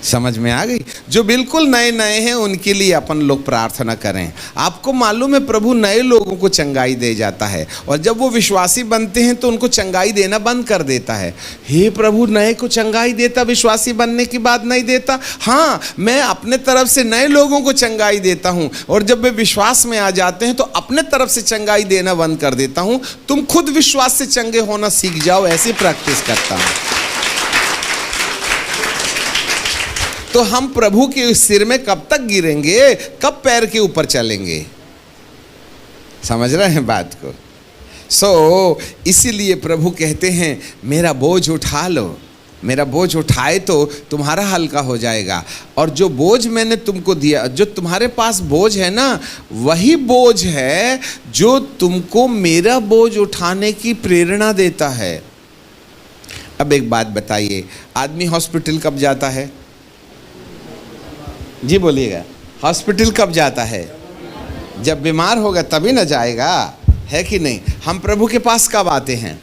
समझ में आ गई? जो बिल्कुल नए नए हैं उनके लिए अपन लोग प्रार्थना करें। आपको मालूम है प्रभु नए लोगों को चंगाई दे जाता है, और जब वो विश्वासी बनते हैं तो उनको चंगाई देना बंद कर देता है। हे प्रभु, नए को चंगाई देता, विश्वासी बनने की बात नहीं देता। हाँ, मैं अपने तरफ से नए लोगों को चंगाई देता हूँ, और जब वे विश्वास में आ जाते हैं तो अपने तरफ से चंगाई देना बंद कर देता हूँ। तुम खुद विश्वास से चंगे होना सीख जाओ, ऐसी प्रैक्टिस करता हूँ। तो हम प्रभु के सिर में कब तक गिरेंगे, कब पैर के ऊपर चलेंगे? समझ रहे हैं बात को? इसीलिए प्रभु कहते हैं मेरा बोझ उठा लो। मेरा बोझ उठाए तो तुम्हारा हल्का हो जाएगा। और जो बोझ मैंने तुमको दिया, जो तुम्हारे पास बोझ है ना, वही बोझ है जो तुमको मेरा बोझ उठाने की प्रेरणा देता है। अब एक बात बताइए, आदमी हॉस्पिटल कब जाता है? जी बोलिएगा, हॉस्पिटल कब जाता है? जब बीमार होगा तभी ना जाएगा, है कि नहीं? हम प्रभु के पास कब आते हैं?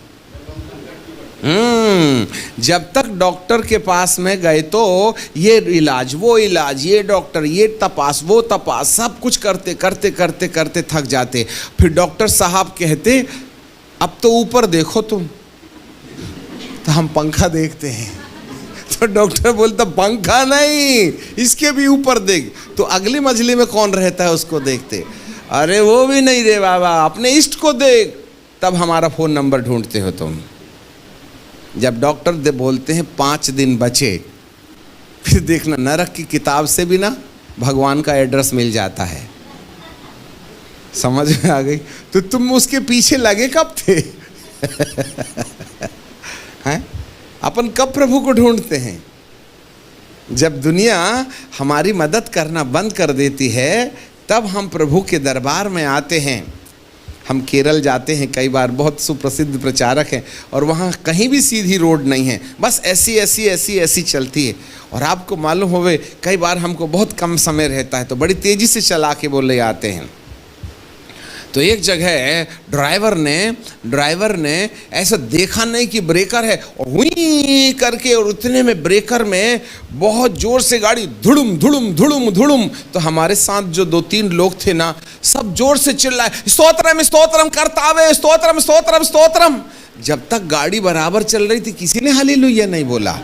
जब तक डॉक्टर के पास में गए तो ये इलाज, वो इलाज, ये डॉक्टर, ये तपास, वो तपास, सब कुछ करते करते करते करते थक जाते। फिर डॉक्टर साहब कहते अब तो ऊपर देखो तुम। तो हम पंखा देखते हैं, तो डॉक्टर बोलता पंखा नहीं, इसके भी ऊपर देख। तो अगली मंजिले में कौन रहता है उसको देखते। अरे वो भी नहीं रे बाबा, अपने इष्ट को देख। तब हमारा फ़ोन नंबर ढूंढते हो तुम। जब डॉक्टर बोलते हैं 5 दिन बचे, फिर देखना नरक की किताब से भी ना भगवान का एड्रेस मिल जाता है। समझ में आ गई? तो तुम उसके पीछे लगे कब थे? हैं? अपन कब प्रभु को ढूंढते हैं? जब दुनिया हमारी मदद करना बंद कर देती है, तब हम प्रभु के दरबार में आते हैं। हम केरल जाते हैं कई बार, बहुत सुप्रसिद्ध प्रचारक हैं, और वहाँ कहीं भी सीधी रोड नहीं है, बस ऐसी ऐसी ऐसी ऐसी चलती है। और आपको मालूम होवे, कई बार हमको बहुत कम समय रहता है तो बड़ी तेज़ी से चला के बोले आते हैं। तो एक जगह ड्राइवर ने ऐसा देखा नहीं कि ब्रेकर है, और हुई करके, और उतने में ब्रेकर में बहुत जोर से गाड़ी धुड़ुम धुड़ुम धुड़ुम धुड़ुम। तो हमारे साथ जो 2-3 लोग थे ना, सब जोर से चिल्लाए स्तोत्रम स्तोत्रम करतावे, स्तोत्रम स्तोत्रम स्तोत्रम। जब तक गाड़ी बराबर चल रही थी किसी ने हालेलुया नहीं बोला,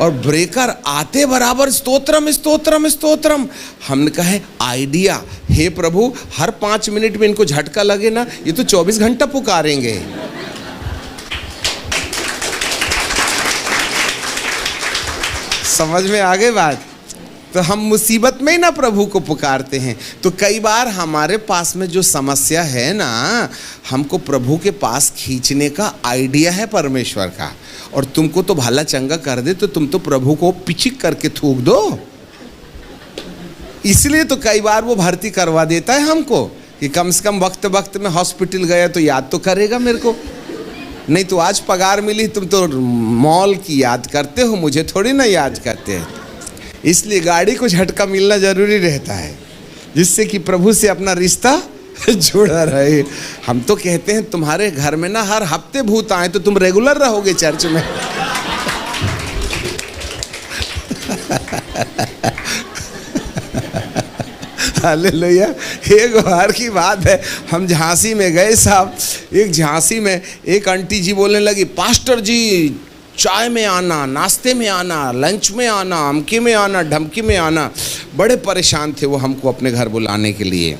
और ब्रेकर आते बराबर स्तोत्रम स्तोत्रम स्तोत्रम। हमने कहा आइडिया, हे प्रभु हर 5 मिनट में इनको झटका लगे ना, ये तो 24 घंटा पुकारेंगे। समझ में आ गई बात? तो हम मुसीबत में ही ना प्रभु को पुकारते हैं। तो कई बार हमारे पास में जो समस्या है ना, हमको प्रभु के पास खींचने का आइडिया है परमेश्वर का, और तुमको तो भला चंगा कर दे तो तुम तो प्रभु को पिचिक करके थूक दो। इसलिए तो कई बार वो भर्ती करवा देता है हमको कि कम से कम वक्त वक्त में हॉस्पिटल गया तो याद तो करेगा मेरे को। नहीं तो आज पगार मिली, तुम तो मॉल की याद करते हो, मुझे थोड़ी ना याद करते हैं। इसलिए गाड़ी को झटका मिलना जरूरी रहता है, जिससे कि प्रभु से अपना रिश्ता जुड़ा रहे। हम तो कहते हैं तुम्हारे घर में ना हर हफ्ते भूत आए तो तुम रेगुलर रहोगे चर्च में। हालेलुया। एक बार की बात है, हम झांसी में गए साहब। एक झांसी में एक आंटी जी बोलने लगी, पास्टर जी चाय में आना, नाश्ते में आना, लंच में आना, अमके में आना, ढमकी में आना। बड़े परेशान थे वो हमको अपने घर बुलाने के लिए।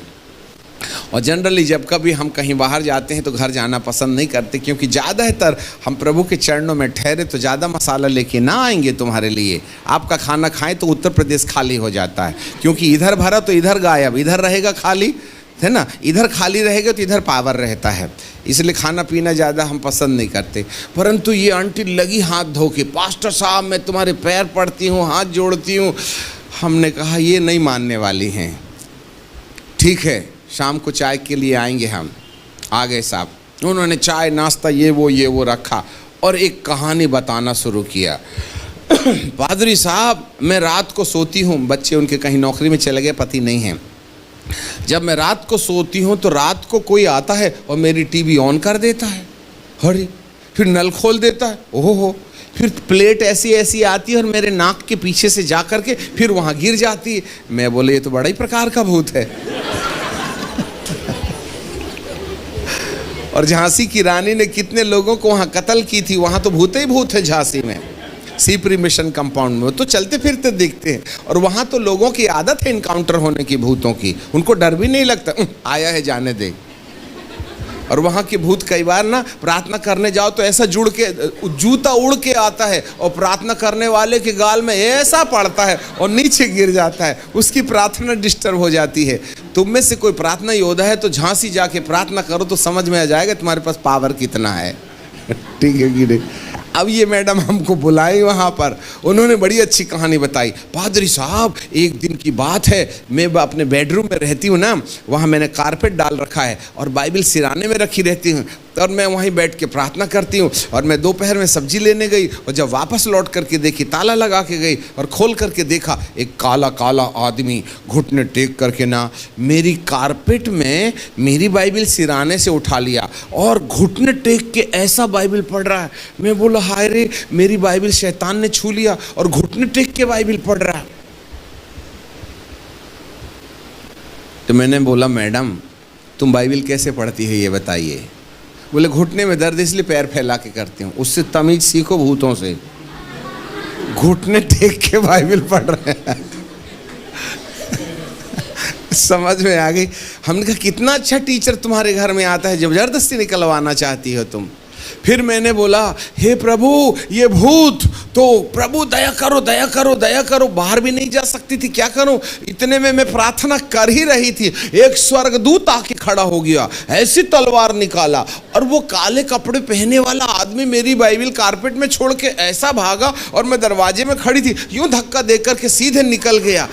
और जनरली जब कभी हम कहीं बाहर जाते हैं तो घर जाना पसंद नहीं करते, क्योंकि ज़्यादातर हम प्रभु के चरणों में ठहरे तो ज़्यादा मसाला लेके ना आएंगे तुम्हारे लिए। आपका खाना खाएं तो उत्तर प्रदेश खाली हो जाता है, क्योंकि इधर भरा तो इधर गायब, इधर रहेगा खाली, है ना, इधर खाली रहेगा तो इधर पावर रहता है। इसलिए खाना पीना ज़्यादा हम पसंद नहीं करते। परंतु ये आंटी लगी हाथ धो के, पास्टर साहब मैं तुम्हारे पैर पड़ती हूँ, हाथ जोड़ती हूँ। हमने कहा ये नहीं मानने वाली हैं, ठीक है शाम को चाय के लिए आएंगे हम। आ गए साहब। उन्होंने चाय नाश्ता ये वो रखा और एक कहानी बताना शुरू किया। पादरी साहब मैं रात को सोती हूँ, बच्चे उनके कहीं नौकरी में चले गए, पति नहीं है। जब मैं रात को सोती हूँ तो रात को कोई आता है और मेरी टीवी ऑन कर देता है, अरे फिर नल खोल देता है, ओहो, फिर प्लेट ऐसी ऐसी आती है और मेरे नाक के पीछे से जा कर के फिर वहाँ गिर जाती है। मैं बोले ये तो बड़ा ही प्रकार का भूत है। और झांसी की रानी ने कितने लोगों को वहाँ कत्ल की थी, वहाँ तो भूत ही भूत है झांसी में, सीपरी मिशन कंपाउंड में। तो चलते फिरते देखते हैं और वहाँ तो लोगों की आदत है इनकाउंटर होने की भूतों की, उनको डर भी नहीं लगता, आया है जाने दे। और वहाँ के भूत कई बार ना प्रार्थना करने जाओ तो ऐसा जुड़ के जूता उड़ के आता है और प्रार्थना करने वाले के गाल में ऐसा पड़ता है और नीचे गिर जाता है, उसकी प्रार्थना डिस्टर्ब हो जाती है। तुम में से कोई प्रार्थना योद्धा है तो झांसी जाके प्रार्थना करो तो समझ में आ जाएगा तुम्हारे पास पावर कितना है। ठीक है कि नहीं। अब ये मैडम हमको बुलाई वहाँ पर, उन्होंने बड़ी अच्छी कहानी बताई। पादरी साहब एक दिन की बात है, मैं अपने बेडरूम में रहती हूँ ना, वहाँ मैंने कारपेट डाल रखा है और बाइबल सिराने में रखी रहती हूँ और मैं वहीं बैठ के प्रार्थना करती हूँ। और मैं दोपहर में सब्जी लेने गई और जब वापस लौट करके देखी, ताला लगा के गई और खोल करके देखा, एक काला काला आदमी घुटने टेक करके ना मेरी कारपेट में मेरी बाइबल सिराने से उठा लिया और घुटने टेक के ऐसा बाइबल पढ़ रहा है। मैं बोला हाय रे, मेरी बाइबल शैतान ने छू लिया और घुटने टेक के बाइबल पढ़ रहा है। तो मैंने बोला मैडम तुम बाइबल कैसे पढ़ती हो ये बताइए। बोले घुटने में दर्द इसलिए पैर फैला के करती हूँ। उससे तमीज सीखो भूतों से, घुटने टेक के बाइबल पढ़ रहे हैं। समझ में आ गई। हमने कहा कितना अच्छा टीचर तुम्हारे घर में आता है, जबरदस्ती निकलवाना चाहती हो तुम। फिर मैंने बोला हे प्रभु ये भूत, तो प्रभु दया करो दया करो दया करो। बाहर भी नहीं जा सकती थी, क्या करूं। इतने में मैं प्रार्थना कर ही रही थी, एक स्वर्गदूत आके खड़ा हो गया, ऐसी तलवार निकाला और वो काले कपड़े पहने वाला आदमी मेरी बाइबल कारपेट में छोड़ के ऐसा भागा और मैं दरवाजे में खड़ी थी, यूं धक्का दे करके सीधे निकल गया।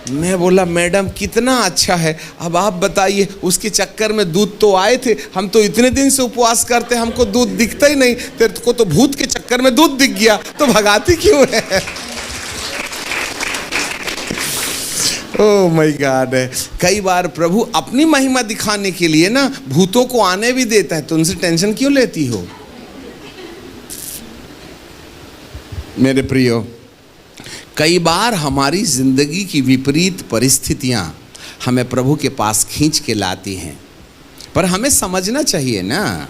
मैं बोला मैडम कितना अच्छा है, अब आप बताइए उसके चक्कर में दूध तो आए थे, हम तो इतने दिन से उपवास करते हमको दूध दिखता ही नहीं, तेरे को तो भूत के चक्कर में दूध दिख गया, तो भगाती क्यों है। ओह माय गॉड है। कई बार प्रभु अपनी महिमा दिखाने के लिए ना भूतों को आने भी देता है, तो उनसे टेंशन क्यों लेती हो। मेरे प्रियो, कई बार हमारी जिंदगी की विपरीत परिस्थितियां हमें प्रभु के पास खींच के लाती हैं, पर हमें समझना चाहिए ना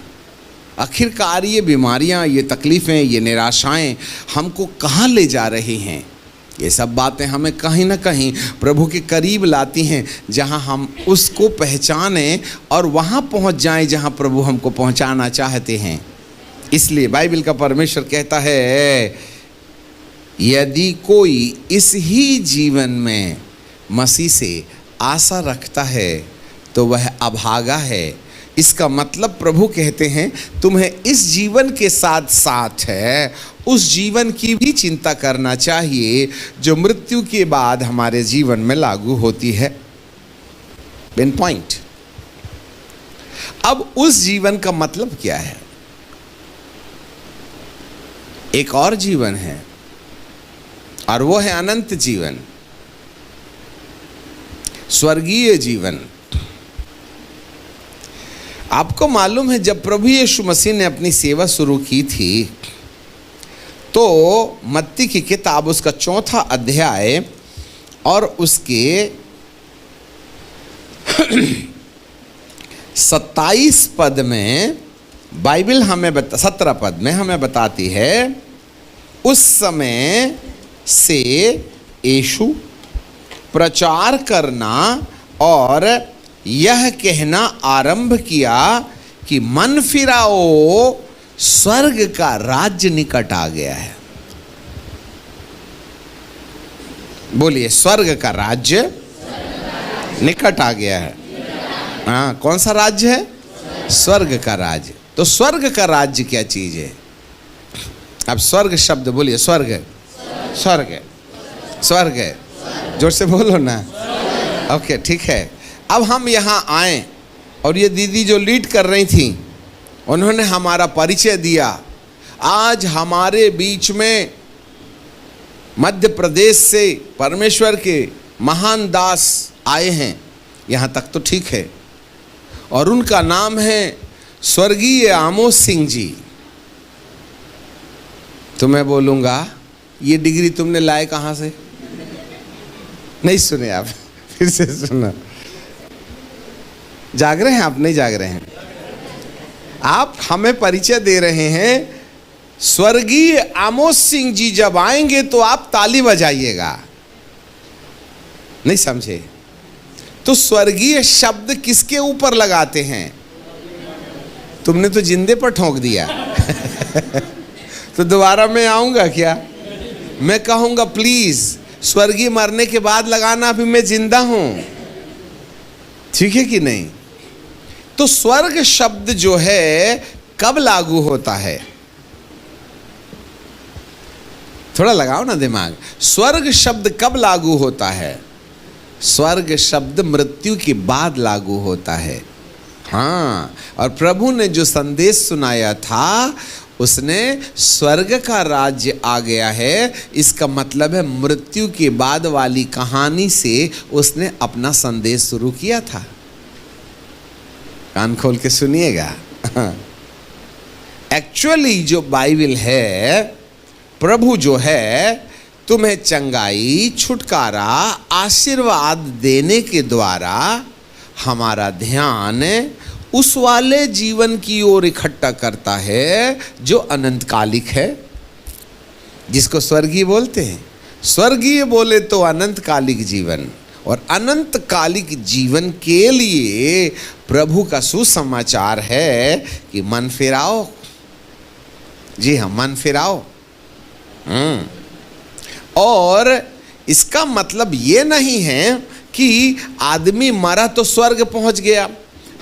आखिरकार ये बीमारियां, ये तकलीफ़ें, ये निराशाएं हमको कहाँ ले जा रही हैं। ये सब बातें हमें कहीं ना कहीं प्रभु के करीब लाती हैं, जहां हम उसको पहचानें और वहां पहुंच जाएं जहां प्रभु हमको पहुंचाना चाहते हैं। इसलिए बाइबल का परमेश्वर कहता है यदि कोई इस ही जीवन में मसीह से आशा रखता है तो वह अभागा है। इसका मतलब प्रभु कहते हैं तुम्हें इस जीवन के साथ साथ है उस जीवन की भी चिंता करना चाहिए जो मृत्यु के बाद हमारे जीवन में लागू होती है। Main point. अब उस जीवन का मतलब क्या है। एक और जीवन है और वो है अनंत जीवन, स्वर्गीय जीवन। आपको मालूम है जब प्रभु यीशु मसीह ने अपनी सेवा शुरू की थी तो मत्ती की किताब उसका 4 अध्याय और उसके 27 पद में बाइबल हमें 17 पद में हमें बताती है, उस समय से यीशु प्रचार करना और यह कहना आरंभ किया कि मन फिराओ, स्वर्ग का राज्य निकट आ गया है। बोलिए, स्वर्ग का राज्य निकट आ गया है। हाँ, कौन सा राज्य है? स्वर्ग का राज्य। तो स्वर्ग का राज्य क्या चीज है? अब स्वर्ग शब्द बोलिए, स्वर्ग स्वर्ग स्वर्ग, जोर से बोलो ना। ओके, ठीक है। अब हम यहाँ आए और ये दीदी जो लीड कर रही थी उन्होंने हमारा परिचय दिया। आज हमारे बीच में मध्य प्रदेश से परमेश्वर के महान दास आए हैं, यहाँ तक तो ठीक है, और उनका नाम है स्वर्गीय आमोस सिंह जी। तो मैं बोलूँगा, ये डिग्री तुमने लाए कहाँ से? नहीं सुने आप? फिर से सुना। जाग रहे हैं आप? नहीं जाग रहे हैं आप? हमें परिचय दे रहे हैं। स्वर्गीय आमोस सिंह जी जब आएंगे तो आप ताली बजाइएगा। नहीं समझे? तो स्वर्गीय शब्द किसके ऊपर लगाते हैं? तुमने तो जिंदे पर ठोक दिया। तो दोबारा मैं आऊंगा क्या? मैं कहूंगा प्लीज स्वर्गीय मरने के बाद लगाना, अभी मैं जिंदा हूं। ठीक है कि नहीं? तो स्वर्ग शब्द जो है कब लागू होता है? थोड़ा लगाओ ना दिमाग। स्वर्ग शब्द कब लागू होता है? स्वर्ग शब्द मृत्यु के बाद लागू होता है। हाँ, और प्रभु ने जो संदेश सुनाया था उसने स्वर्ग का राज्य आ गया है, इसका मतलब है मृत्यु के बाद वाली कहानी से उसने अपना संदेश शुरू किया था। कान खोल के सुनिएगा। एक्चुअली जो बाइबल है, प्रभु जो है तुम्हें चंगाई, छुटकारा, आशीर्वाद देने के द्वारा हमारा ध्यान उस वाले जीवन की ओर इकट्ठा करता है जो अनंतकालिक है, जिसको स्वर्गीय बोलते हैं। स्वर्गीय बोले तो अनंतकालिक जीवन, और अनंतकालिक जीवन के लिए प्रभु का सुसमाचार है कि मन फिराओ। जी हाँ, मन फिराओ। और इसका मतलब ये नहीं है कि आदमी मरा तो स्वर्ग पहुंच गया।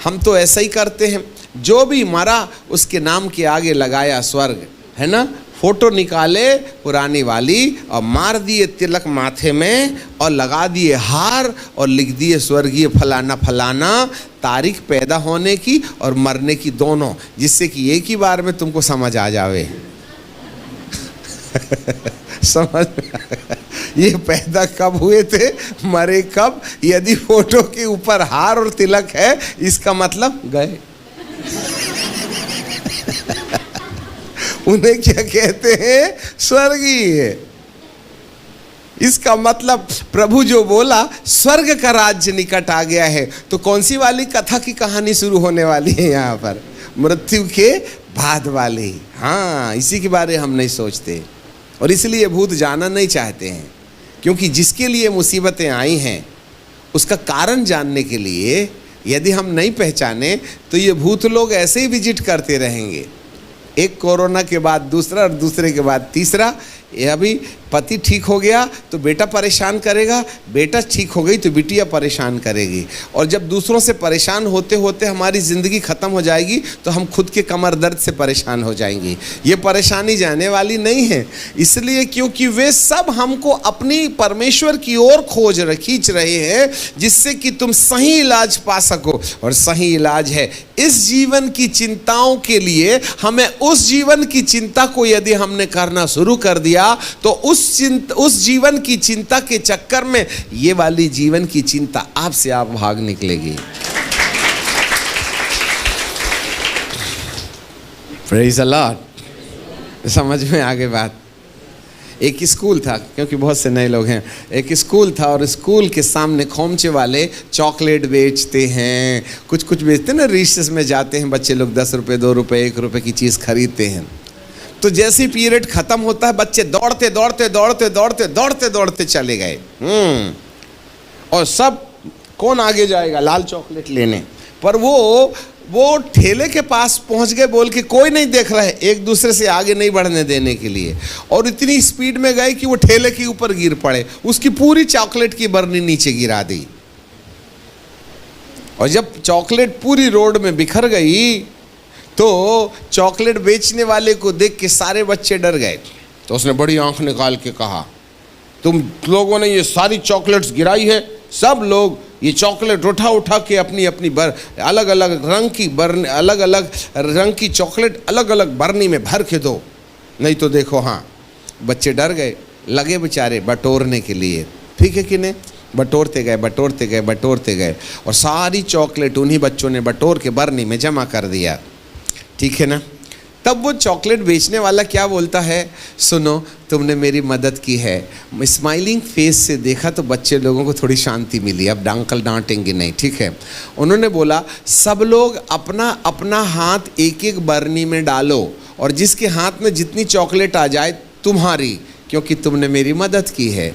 हम तो ऐसा ही करते हैं, जो भी मरा उसके नाम के आगे लगाया स्वर्ग, है ना? फोटो निकाले पुरानी वाली और मार दिए तिलक माथे में और लगा दिए हार और लिख दिए स्वर्गीय फलाना फलाना, तारीख पैदा होने की और मरने की दोनों, जिससे कि एक ही बार में तुमको समझ आ जावे। समझ ये पैदा कब हुए थे, मरे कब। यदि फोटो के ऊपर हार और तिलक है, इसका मतलब गए। उन्हें क्या कहते हैं? स्वर्गीय। इसका मतलब प्रभु जो बोला स्वर्ग का राज्य निकट आ गया है, तो कौन सी वाली कथा की कहानी शुरू होने वाली है यहाँ पर? मृत्यु के बाद वाली। हाँ, इसी के बारे हम नहीं सोचते और इसलिए भूत जाना नहीं चाहते हैं, क्योंकि जिसके लिए मुसीबतें आई हैं उसका कारण जानने के लिए यदि हम नहीं पहचाने तो ये भूत लोग ऐसे ही विजिट करते रहेंगे। एक कोरोना के बाद दूसरा और दूसरे के बाद तीसरा। ये अभी पति ठीक हो गया तो बेटा परेशान करेगा, बेटा ठीक हो गई तो बिटिया परेशान करेगी, और जब दूसरों से परेशान होते होते हमारी ज़िंदगी ख़त्म हो जाएगी तो हम खुद के कमर दर्द से परेशान हो जाएंगे। ये परेशानी जाने वाली नहीं है, इसलिए क्योंकि वे सब हमको अपनी परमेश्वर की ओर खींच रहे हैं, जिससे कि तुम सही इलाज पा सको। और सही इलाज है इस जीवन की चिंताओं के लिए हमें उस जीवन की चिंता को यदि हमने करना शुरू कर दिया तो उस जीवन की चिंता के चक्कर में ये वाली जीवन की चिंता आपसे आप भाग निकलेगी। Praise the Lord. समझ में आगे बात। एक स्कूल था, क्योंकि बहुत से नए लोग हैं, एक स्कूल था और स्कूल के सामने खोमचे वाले चॉकलेट बेचते हैं, कुछ कुछ बेचते हैं ना, रिसेस में जाते हैं बच्चे लोग, 10 रुपये 2 रुपये 1 रुपये की चीज़ खरीदते हैं। तो जैसे ही पीरियड ख़त्म होता है बच्चे दौड़ते दौड़ते दौड़ते दौड़ते दौड़ते दौड़ते चले गए। और सब कौन आगे जाएगा लाल चॉकलेट लेने, पर वो ठेले के पास पहुंच गए बोल के कोई नहीं देख रहा है, एक दूसरे से आगे नहीं बढ़ने देने के लिए, और इतनी स्पीड में गए कि वो ठेले के ऊपर गिर पड़े, उसकी पूरी चॉकलेट की बरनी नीचे गिरा दी। और जब चॉकलेट पूरी रोड में बिखर गई तो चॉकलेट बेचने वाले को देख के सारे बच्चे डर गए। तो उसने बड़ी आंख निकाल के कहा, तुम लोगों ने ये सारी चॉकलेट्स गिराई है, सब लोग ये चॉकलेट उठा उठा के अपनी अपनी अलग अलग रंग की चॉकलेट अलग अलग बरनी में भर के दो, नहीं तो देखो। हाँ, बच्चे डर गए, लगे बेचारे बटोरने के लिए, ठीक है कि नहीं, बटोरते गए बटोरते गए बटोरते गए, और सारी चॉकलेट उन्हीं बच्चों ने बटोर के बरनी में जमा कर दिया, ठीक है ना। तब वो चॉकलेट बेचने वाला क्या बोलता है, सुनो तुमने मेरी मदद की है। स्माइलिंग फेस से देखा तो बच्चे लोगों को थोड़ी शांति मिली, अब अंकल डांटेंगे नहीं, ठीक है। उन्होंने बोला सब लोग अपना अपना हाथ एक एक बरनी में डालो, और जिसके हाथ में जितनी चॉकलेट आ जाए तुम्हारी, क्योंकि तुमने मेरी मदद की है।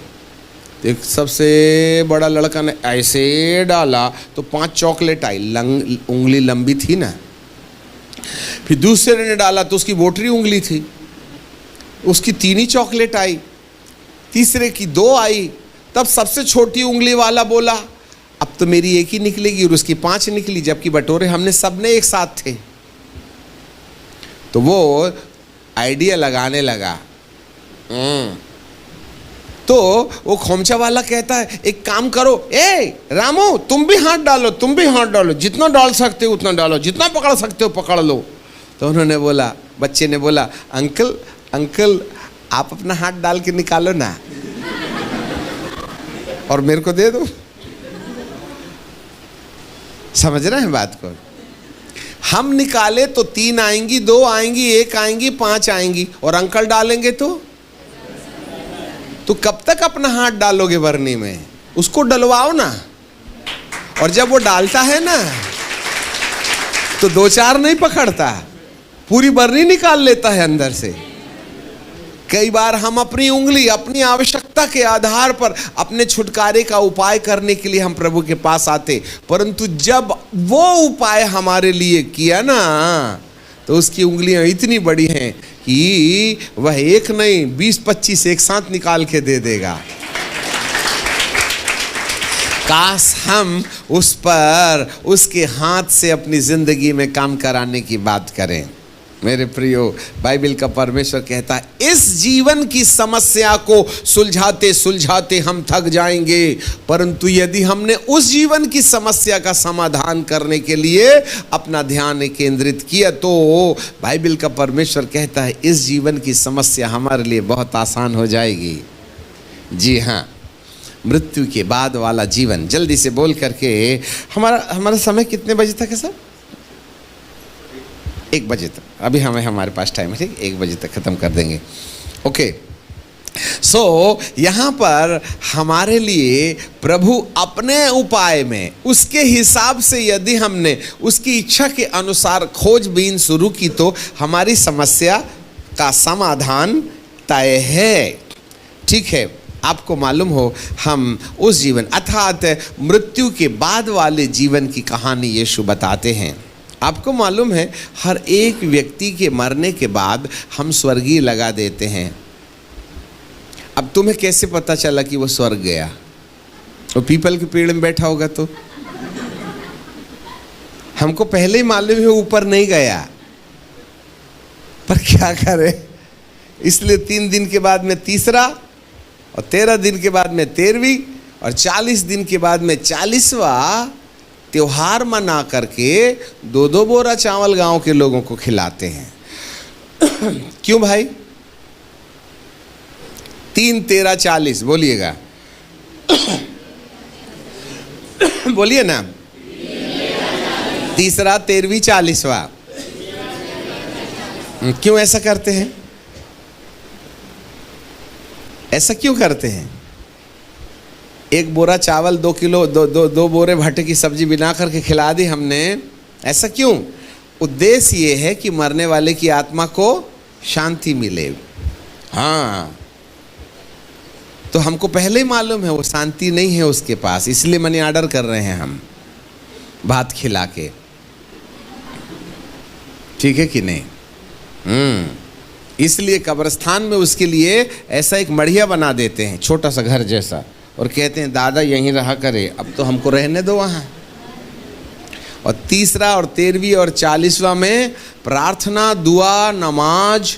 तो एक सबसे बड़ा लड़का ने ऐसे डाला तो 5 चॉकलेट आई, उंगली लंबी थी ना। फिर दूसरे ने डाला तो उसकी बोटरी उंगली थी, उसकी 3 ही चॉकलेट आई। तीसरे की 2 आई। तब सबसे छोटी उंगली वाला बोला अब तो मेरी एक ही निकलेगी, और उसकी 5 निकली, जबकि बटोरे हमने सबने एक साथ थे। तो वो आइडिया लगाने लगा। तो वो खोमचा वाला कहता है एक काम करो, रामू तुम भी हाथ डालो, तुम भी हाथ डालो, जितना डाल सकते हो उतना डालो, जितना पकड़ सकते हो पकड़ लो। तो उन्होंने बोला, बच्चे ने बोला अंकल अंकल आप अपना हाथ डाल के निकालो ना और मेरे को दे दो। समझ रहे हैं बात को। हम निकाले तो 3 आएंगी, 2 आएंगी, 1 आएंगी, 5 आएंगी, और अंकल डालेंगे तो कब तक अपना हाथ डालोगे बरनी में, उसको डलवाओ ना। और जब वो डालता है ना तो 2-4 नहीं पकड़ता, पूरी बरनी निकाल लेता है अंदर से। कई बार हम अपनी उंगली अपनी आवश्यकता के आधार पर अपने छुटकारे का उपाय करने के लिए हम प्रभु के पास आते, परंतु जब वो उपाय हमारे लिए किया ना तो उसकी उंगलियां इतनी बड़ी हैं कि वह एक नहीं 20-25 एक साथ निकाल के दे देगा। काश हम उस पर उसके हाथ से अपनी जिंदगी में काम कराने की बात करें। मेरे प्रियो, बाइबल का परमेश्वर कहता है इस जीवन की समस्या को सुलझाते सुलझाते हम थक जाएंगे, परंतु यदि हमने उस जीवन की समस्या का समाधान करने के लिए अपना ध्यान केंद्रित किया तो बाइबल का परमेश्वर कहता है इस जीवन की समस्या हमारे लिए बहुत आसान हो जाएगी। जी हाँ, मृत्यु के बाद वाला जीवन। जल्दी से बोल करके, हमारा समय कितने बजे तक है सर? 1 बजे तक। अभी हमारे पास टाइम है, ठीक, 1 बजे तक ख़त्म कर देंगे। ओके, सो यहाँ पर हमारे लिए प्रभु अपने उपाय में उसके हिसाब से यदि हमने उसकी इच्छा के अनुसार खोजबीन शुरू की तो हमारी समस्या का समाधान तय है। ठीक है, आपको मालूम हो हम उस जीवन अर्थात मृत्यु के बाद वाले जीवन की कहानी यीशु बताते हैं। आपको मालूम है हर एक व्यक्ति के मरने के बाद हम स्वर्गीय लगा देते हैं। अब तुम्हें कैसे पता चला कि वो स्वर्ग गया? वो पीपल के पेड़ में बैठा होगा तो हमको पहले ही मालूम है ऊपर नहीं गया, पर क्या करे, इसलिए 3 दिन के बाद में तीसरा, और 13 दिन के बाद में 13वीं, और 40 दिन के बाद में 40वां त्योहार मना करके 2-2 बोरा चावल गांव के लोगों को खिलाते हैं। क्यों भाई? 3, 13, 40 बोलिएगा। बोलिए ना। तीसरा, 13वीं, 40वां। क्यों ऐसा करते हैं? ऐसा क्यों करते हैं? 1 बोरा चावल 2 किलो 2 बोरे भट्टे की सब्जी बना करके खिला दी हमने, ऐसा क्यों? उद्देश्य ये है कि मरने वाले की आत्मा को शांति मिले। हाँ, तो हमको पहले ही मालूम है वो शांति नहीं है उसके पास, इसलिए मनी ऑर्डर कर रहे हैं हम भात खिला के। ठीक है कि नहीं? इसलिए कब्रिस्तान में उसके लिए ऐसा एक मढ़िया बना देते हैं, छोटा सा घर जैसा, और कहते हैं दादा यहीं रहा करे, अब तो हमको रहने दो वहाँ। और तीसरा और 13वीं और 40वां में प्रार्थना, दुआ, नमाज,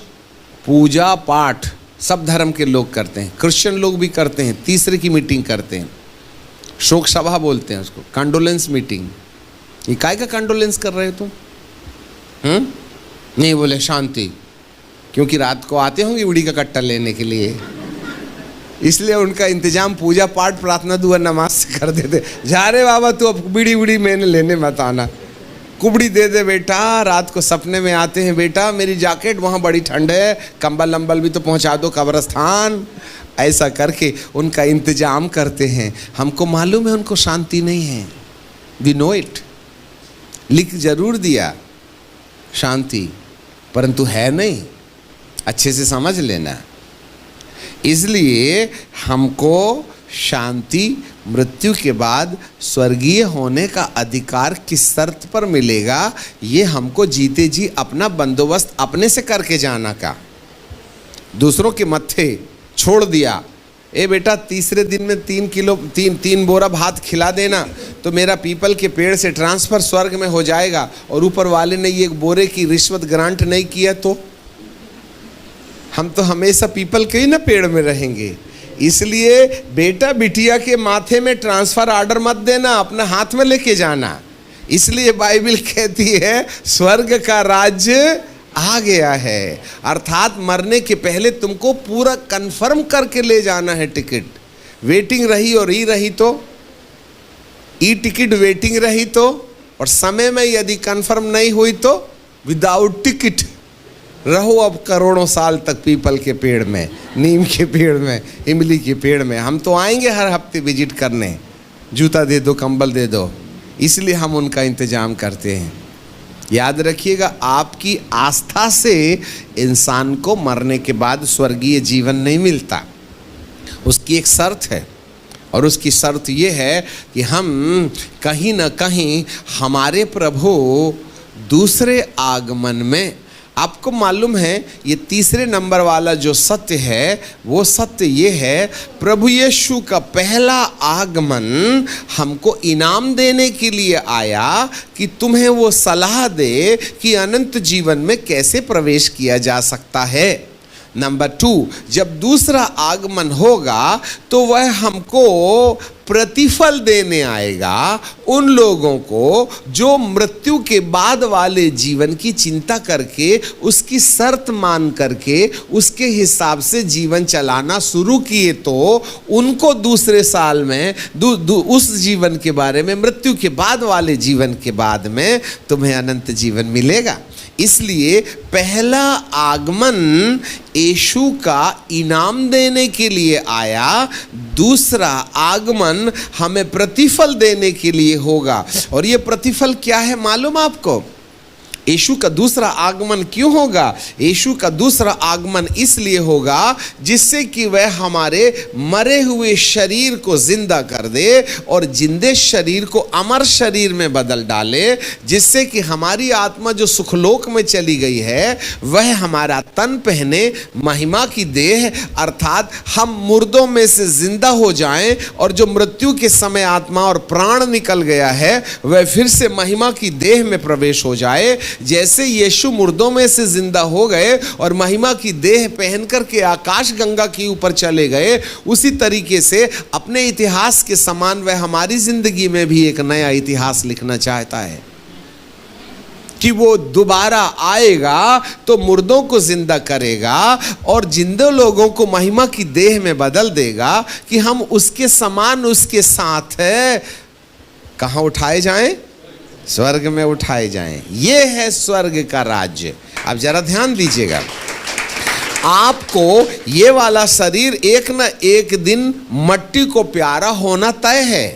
पूजा पाठ सब धर्म के लोग करते हैं, क्रिश्चियन लोग भी करते हैं। तीसरे की मीटिंग करते हैं, शोक सभा बोलते हैं उसको, कंडोलेंस मीटिंग। ये काय का कंडोलेंस कर रहे हो तुम? नहीं, बोले शांति, क्योंकि रात को आते होंगे उड़ी का कट्टा लेने के लिए, इसलिए उनका इंतजाम पूजा पाठ, प्रार्थना, दुआ, नमाज से कर देते। जा रे बाबा तू अब बीड़ी उड़ी मैंने लेने मत आना, कुबड़ी दे दे बेटा। रात को सपने में आते हैं, बेटा मेरी जैकेट वहाँ बड़ी ठंड है, कंबल लंबल भी तो पहुँचा दो कब्रिस्तान। ऐसा करके उनका इंतजाम करते हैं। हमको मालूम है उनको शांति नहीं है, वी नो इट, लिख जरूर दिया शांति, परंतु है नहीं, अच्छे से समझ लेना। इसलिए हमको शांति मृत्यु के बाद स्वर्गीय होने का अधिकार किस शर्त पर मिलेगा, ये हमको जीते जी अपना बंदोबस्त अपने से करके जाना का। दूसरों के मत्थे छोड़ दिया, ए बेटा तीसरे दिन में 3 बोरा भात खिला देना तो मेरा पीपल के पेड़ से ट्रांसफर स्वर्ग में हो जाएगा, और ऊपर वाले ने ये 1 बोरे की रिश्वत ग्रांट नहीं किया तो हम तो हमेशा पीपल के ही ना पेड़ में रहेंगे। इसलिए बेटा बिटिया के माथे में ट्रांसफर ऑर्डर मत देना, अपने हाथ में लेके जाना। इसलिए बाइबल कहती है स्वर्ग का राज्य आ गया है, अर्थात मरने के पहले तुमको पूरा कंफर्म करके ले जाना है टिकट। वेटिंग रही और ई रही तो, ई टिकट वेटिंग रही तो, और समय में यदि कंफर्म नहीं हुई तो विदाउट टिकट रहो अब करोड़ों साल तक पीपल के पेड़ में, नीम के पेड़ में, इमली के पेड़ में। हम तो आएंगे हर हफ्ते विजिट करने, जूता दे दो, कंबल दे दो, इसलिए हम उनका इंतजाम करते हैं। याद रखिएगा, आपकी आस्था से इंसान को मरने के बाद स्वर्गीय जीवन नहीं मिलता, उसकी एक शर्त है, और उसकी शर्त ये है कि हम कहीं ना कहीं हमारे प्रभु दूसरे आगमन में, आपको मालूम है ये तीसरे नंबर वाला जो सत्य है वो सत्य ये है, प्रभु यीशु का पहला आगमन हमको इनाम देने के लिए आया कि तुम्हें वो सलाह दे कि अनंत जीवन में कैसे प्रवेश किया जा सकता है। नंबर 2, जब दूसरा आगमन होगा तो वह हमको प्रतिफल देने आएगा उन लोगों को जो मृत्यु के बाद वाले जीवन की चिंता करके, उसकी शर्त मान करके उसके हिसाब से जीवन चलाना शुरू किए, तो उनको दूसरे साल में उस जीवन के बारे में, मृत्यु के बाद वाले जीवन के बाद में तुम्हें अनंत जीवन मिलेगा। इसलिए पहला आगमन यीशु का इनाम देने के लिए आया, दूसरा आगमन हमें प्रतिफल देने के लिए होगा। और ये प्रतिफल क्या है मालूम आपको? यीशु का दूसरा आगमन क्यों होगा? यीशु का दूसरा आगमन इसलिए होगा जिससे कि वह हमारे मरे हुए शरीर को जिंदा कर दे और जिंदे शरीर को अमर शरीर में बदल डाले, जिससे कि हमारी आत्मा जो सुखलोक में चली गई है वह हमारा तन पहने महिमा की देह, अर्थात हम मुर्दों में से जिंदा हो जाएं और जो मृत्यु के समय आत्मा और प्राण निकल गया है वह फिर से महिमा की देह में प्रवेश हो जाए। जैसे यीशु मुर्दों में से जिंदा हो गए और महिमा की देह पहन करके आकाश गंगा के ऊपर चले गए, उसी तरीके से अपने इतिहास के समान वह हमारी जिंदगी में भी एक नया इतिहास लिखना चाहता है कि वो दोबारा आएगा तो मुर्दों को जिंदा करेगा और जिंदे लोगों को महिमा की देह में बदल देगा कि हम उसके समान उसके साथ है कहाँ उठाए जाएं? स्वर्ग में उठाए जाएं। ये है स्वर्ग का राज्य। अब जरा ध्यान दीजिएगा, आपको ये वाला शरीर एक न एक दिन मट्टी को प्यारा होना तय है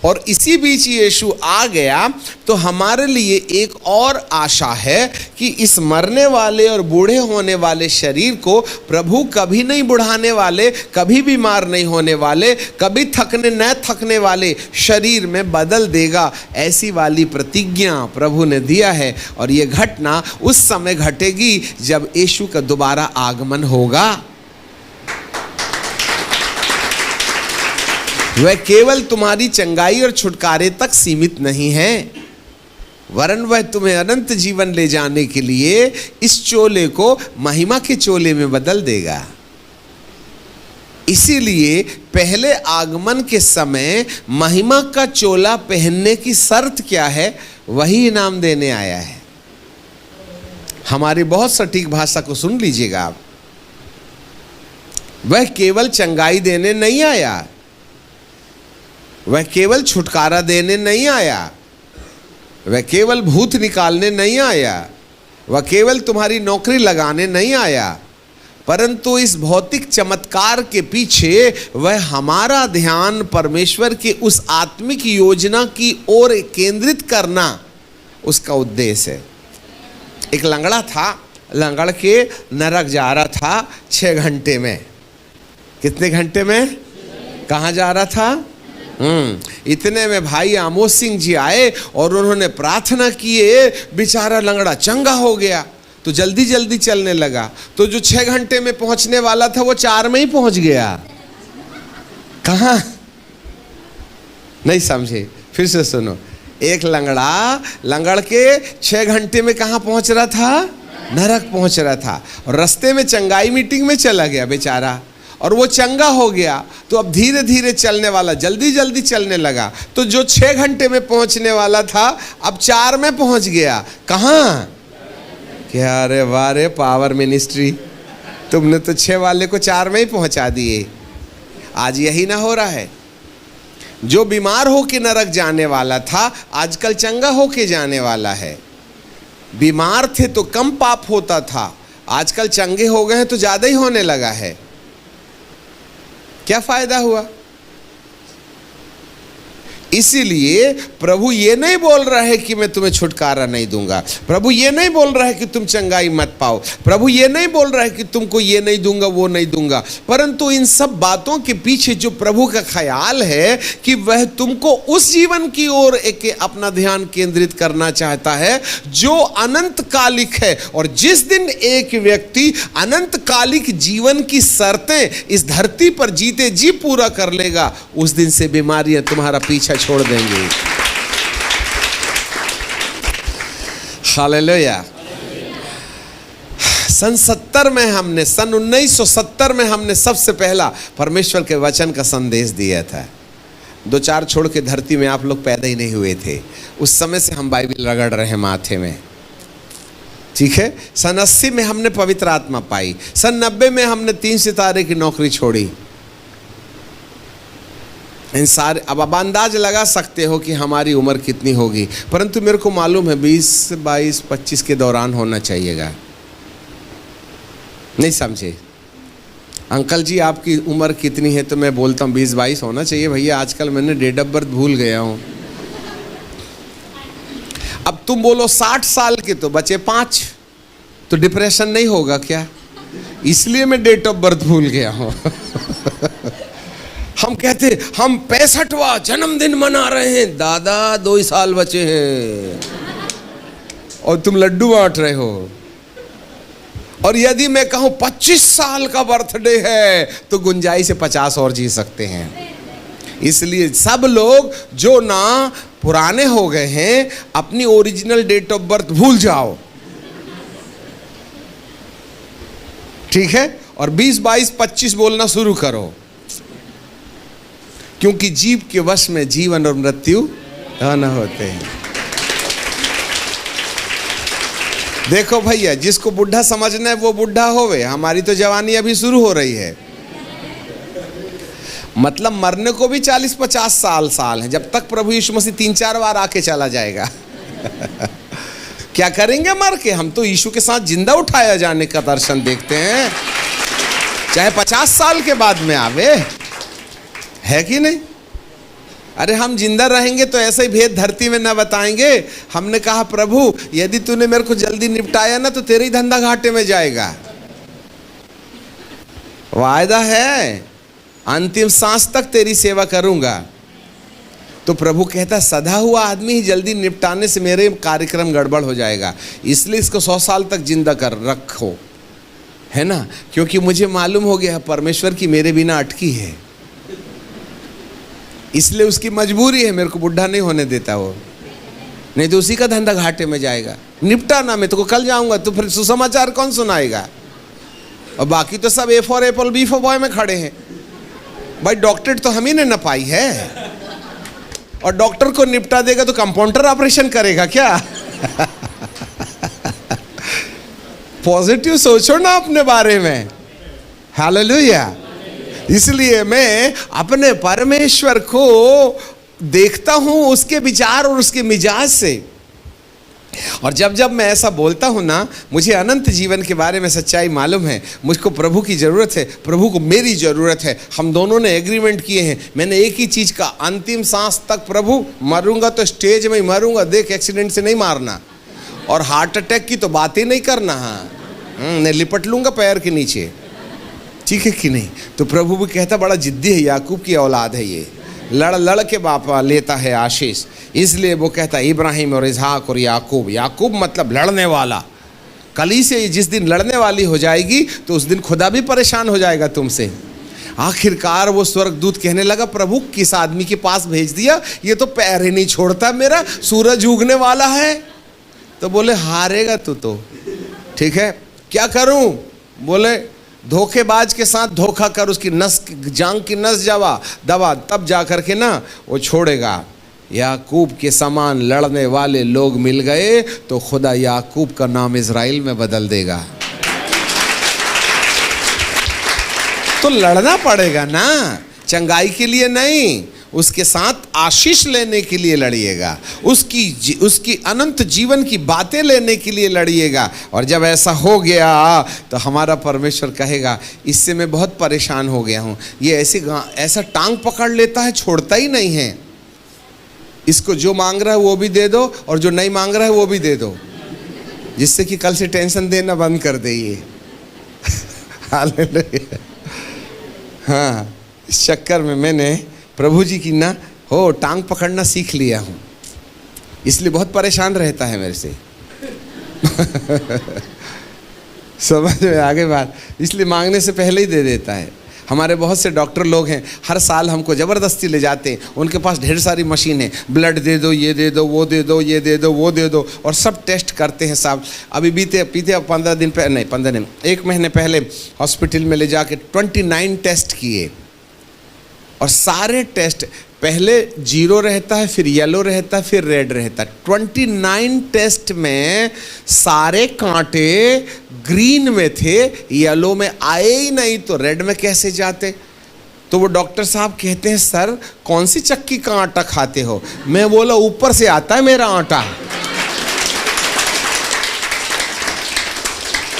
और इसी बीच यीशु आ गया तो हमारे लिए एक और आशा है कि इस मरने वाले और बूढ़े होने वाले शरीर को प्रभु कभी नहीं बुढ़ाने वाले, कभी बीमार नहीं होने वाले, कभी थकने न थकने वाले शरीर में बदल देगा। ऐसी वाली प्रतिज्ञा प्रभु ने दिया है और ये घटना उस समय घटेगी जब यीशु का दोबारा आगमन होगा। वह केवल तुम्हारी चंगाई और छुटकारे तक सीमित नहीं है, वरन वह तुम्हें अनंत जीवन ले जाने के लिए इस चोले को महिमा के चोले में बदल देगा। इसीलिए पहले आगमन के समय महिमा का चोला पहनने की शर्त क्या है, वही इनाम देने आया है। हमारी बहुत सटीक भाषा को सुन लीजिएगा आप। वह केवल चंगाई देने नहीं आया, वह केवल छुटकारा देने नहीं आया, वह केवल भूत निकालने नहीं आया, वह केवल तुम्हारी नौकरी लगाने नहीं आया, परंतु इस भौतिक चमत्कार के पीछे वह हमारा ध्यान परमेश्वर के उस आत्मिक योजना की ओर केंद्रित करना उसका उद्देश्य है। एक लंगड़ा था, लंगड़ के नरक जा रहा था 6 घंटे में। कितने घंटे में? कहाँ जा रहा था? इतने में भाई आमोद सिंह जी आए और उन्होंने प्रार्थना किए, बेचारा लंगड़ा चंगा हो गया तो जल्दी जल्दी चलने लगा। तो जो 6 घंटे में पहुंचने वाला था वो 4 में ही पहुंच गया। कहाँ? नहीं समझे? फिर से सुनो। एक लंगड़ के 6 घंटे में कहाँ पहुंच रहा था? नरक पहुंच रहा था और रास्ते में चंगाई मीटिंग में चला गया बेचारा और वो चंगा हो गया। तो अब धीरे धीरे चलने वाला जल्दी जल्दी चलने लगा, तो जो 6 घंटे में पहुंचने वाला था अब 4 में पहुंच गया। कहाँ? क्या रे वाह रे पावर मिनिस्ट्री, तुमने तो 6 वाले को 4 में ही पहुंचा दिए। आज यही ना हो रहा है? जो बीमार होके नरक जाने वाला था आजकल चंगा होके जाने वाला है। बीमार थे तो कम पाप होता था, आजकल चंगे हो गए हैं तो ज्यादा ही होने लगा है। क्या फायदा हुआ? इसीलिए प्रभु ये नहीं बोल रहा है कि मैं तुम्हें छुटकारा नहीं दूंगा, प्रभु ये नहीं बोल रहा है कि तुम चंगाई मत पाओ, प्रभु ये नहीं बोल रहा है कि तुमको ये नहीं दूंगा वो नहीं दूंगा, परंतु इन सब बातों के पीछे जो प्रभु का ख्याल है कि वह तुमको उस जीवन की ओर एक अपना ध्यान केंद्रित करना चाहता है जो अनंत कालिक है। और जिस दिन एक व्यक्ति अनंत कालिक जीवन की शर्तें इस धरती पर जीते जी पूरा कर लेगा, उस दिन से बीमारियां तुम्हारा पीछा छोड़ देंगे। हालेलुया। सन 1970 में हमने सबसे पहला परमेश्वर के वचन का संदेश दिया था। 2-4 छोड़ के धरती में आप लोग पैदा ही नहीं हुए थे। उस समय से हम बाइबल रगड़ रहे हैं माथे में, ठीक है। सन 80 में हमने पवित्र आत्मा पाई, सन 90 में हमने 3 सितारे की नौकरी छोड़ी। इन सारे अब अंदाज लगा सकते हो कि हमारी उम्र कितनी होगी, परंतु मेरे को मालूम है 20, 22, 25 के दौरान होना चाहिएगा। नहीं समझे? अंकल जी आपकी उम्र कितनी है? तो मैं बोलता हूँ 20-22 होना चाहिए भैया, आजकल मैंने डेट ऑफ बर्थ भूल गया हूँ। अब तुम बोलो 60 साल के तो बचे 5, तो डिप्रेशन नहीं होगा क्या? इसलिए मैं डेट ऑफ बर्थ भूल गया हूं। हम कहते हम 65वां जन्मदिन मना रहे हैं, दादा 2 ही साल बचे हैं और तुम लड्डू बांट रहे हो। और यदि मैं कहूं 25 साल का बर्थडे है तो गुंजाइश से 50 और जी सकते हैं। इसलिए सब लोग जो ना पुराने हो गए हैं, अपनी ओरिजिनल डेट ऑफ बर्थ भूल जाओ, ठीक है? और 20, 22, 25 बोलना शुरू करो, क्योंकि जीव के वश में जीवन और मृत्यु न होते हैं। देखो भैया, जिसको बुढ़ा समझना है वो बुढ़ा होवे, हमारी तो जवानी अभी शुरू हो रही है। मतलब मरने को भी 40-50 साल हैं, जब तक प्रभु यीशु मसीह 3-4 बार आके चला जाएगा। क्या करेंगे मर के? हम तो यीशु के साथ जिंदा उठाया जाने का दर्शन देखते हैं, चाहे 50 साल के बाद में आवे, है कि नहीं? अरे हम जिंदा रहेंगे तो ऐसे ही भेद धरती में न बताएंगे। हमने कहा प्रभु यदि तूने मेरे को जल्दी निपटाया ना तो तेरा ही धंधा घाटे में जाएगा। वायदा है, अंतिम सांस तक तेरी सेवा करूंगा। तो प्रभु कहता सधा हुआ आदमी ही जल्दी निपटाने से मेरे कार्यक्रम गड़बड़ हो जाएगा, इसलिए इसको 100 साल तक जिंदा कर रखो, है ना? क्योंकि मुझे मालूम हो गया परमेश्वर की मेरे बिना अटकी है, इसलिए उसकी मजबूरी है, मेरे को बुढ़ा नहीं होने देता वो, नहीं तो उसी का धंधा घाटे में जाएगा। निपटा ना, मैं तो कल जाऊंगा, तो फिर सुसमाचार कौन सुनाएगा? और बाकी तो सब A for Apple B for boy में खड़े हैं। भाई डॉक्टरेट तो हम ही ने न पाई है, और डॉक्टर को निपटा देगा तो कंपाउंडर ऑपरेशन करेगा क्या? पॉजिटिव सोचो ना अपने बारे में। हालेलुया। इसलिए मैं अपने परमेश्वर को देखता हूं उसके विचार और उसके मिजाज से, और जब जब मैं ऐसा बोलता हूं ना, मुझे अनंत जीवन के बारे में सच्चाई मालूम है। मुझको प्रभु की ज़रूरत है, प्रभु को मेरी ज़रूरत है। हम दोनों ने एग्रीमेंट किए हैं, मैंने एक ही चीज़ का, अंतिम सांस तक प्रभु, मरूंगा तो स्टेज में ही मरूंगा, देख एक्सीडेंट से नहीं मारना, और हार्ट अटैक की तो बात ही नहीं करना। हाँ, मैं लिपट लूँगा पैर के नीचे, ठीक है कि नहीं? तो प्रभु भी कहता बड़ा जिद्दी है, याकूब की औलाद है ये, लड़ लड़ के बापा लेता है आशीष। इसलिए वो कहता है इब्राहिम और इसहाक और याकूब। याकूब मतलब लड़ने वाला। कली से जिस दिन लड़ने वाली हो जाएगी तो उस दिन खुदा भी परेशान हो जाएगा तुमसे। आखिरकार वो स्वर्गदूत कहने लगा प्रभु किस आदमी के पास भेज दिया, ये तो पैर ही नहीं छोड़ता मेरा, सूरज उगने वाला है। तो बोले हारेगा तू तो, ठीक है, क्या करूं? बोले धोखेबाज के साथ धोखा कर, उसकी नस, जांग की नस दबा, तब जा कर के ना वो छोड़ेगा। याकूब के समान लड़ने वाले लोग मिल गए तो खुदा याकूब का नाम इज़राइल में बदल देगा। तो लड़ना पड़ेगा ना, चंगाई के लिए नहीं, उसके साथ आशीष लेने के लिए लड़िएगा, उसकी अनंत जीवन की बातें लेने के लिए लड़िएगा। और जब ऐसा हो गया तो हमारा परमेश्वर कहेगा इससे मैं बहुत परेशान हो गया हूँ, ये ऐसा टांग पकड़ लेता है, छोड़ता ही नहीं है। इसको जो मांग रहा है वो भी दे दो और जो नहीं मांग रहा है वो भी दे दो, जिससे कि कल से टेंशन देना बंद कर दे ये। हालेलुया। हाँ, इस चक्कर में मैंने प्रभु जी की ना हो टांग पकड़ना सीख लिया हूँ, इसलिए बहुत परेशान रहता है मेरे से। समझ में आगे बात, इसलिए मांगने से पहले ही दे देता है। हमारे बहुत से डॉक्टर लोग हैं, हर साल हमको ज़बरदस्ती ले जाते हैं, उनके पास ढेर सारी मशीन है, ब्लड दे दो, ये दे दो, वो दे दो, ये दे दो, वो दे दो, और सब टेस्ट करते हैं साहब। अभी पीते 15 दिन पहले, नहीं 15 दिन, 1 महीने पहले हॉस्पिटल में ले जाके 29 टेस्ट किए, और सारे टेस्ट पहले 0 रहता है, फिर येलो रहता है, फिर रेड रहता है। 29 टेस्ट में सारे कांटे ग्रीन में थे, येलो में आए ही नहीं, तो रेड में कैसे जाते? तो वो डॉक्टर साहब कहते हैं सर कौन सी चक्की का आटा खाते हो? मैं बोला ऊपर से आता है मेरा आटा।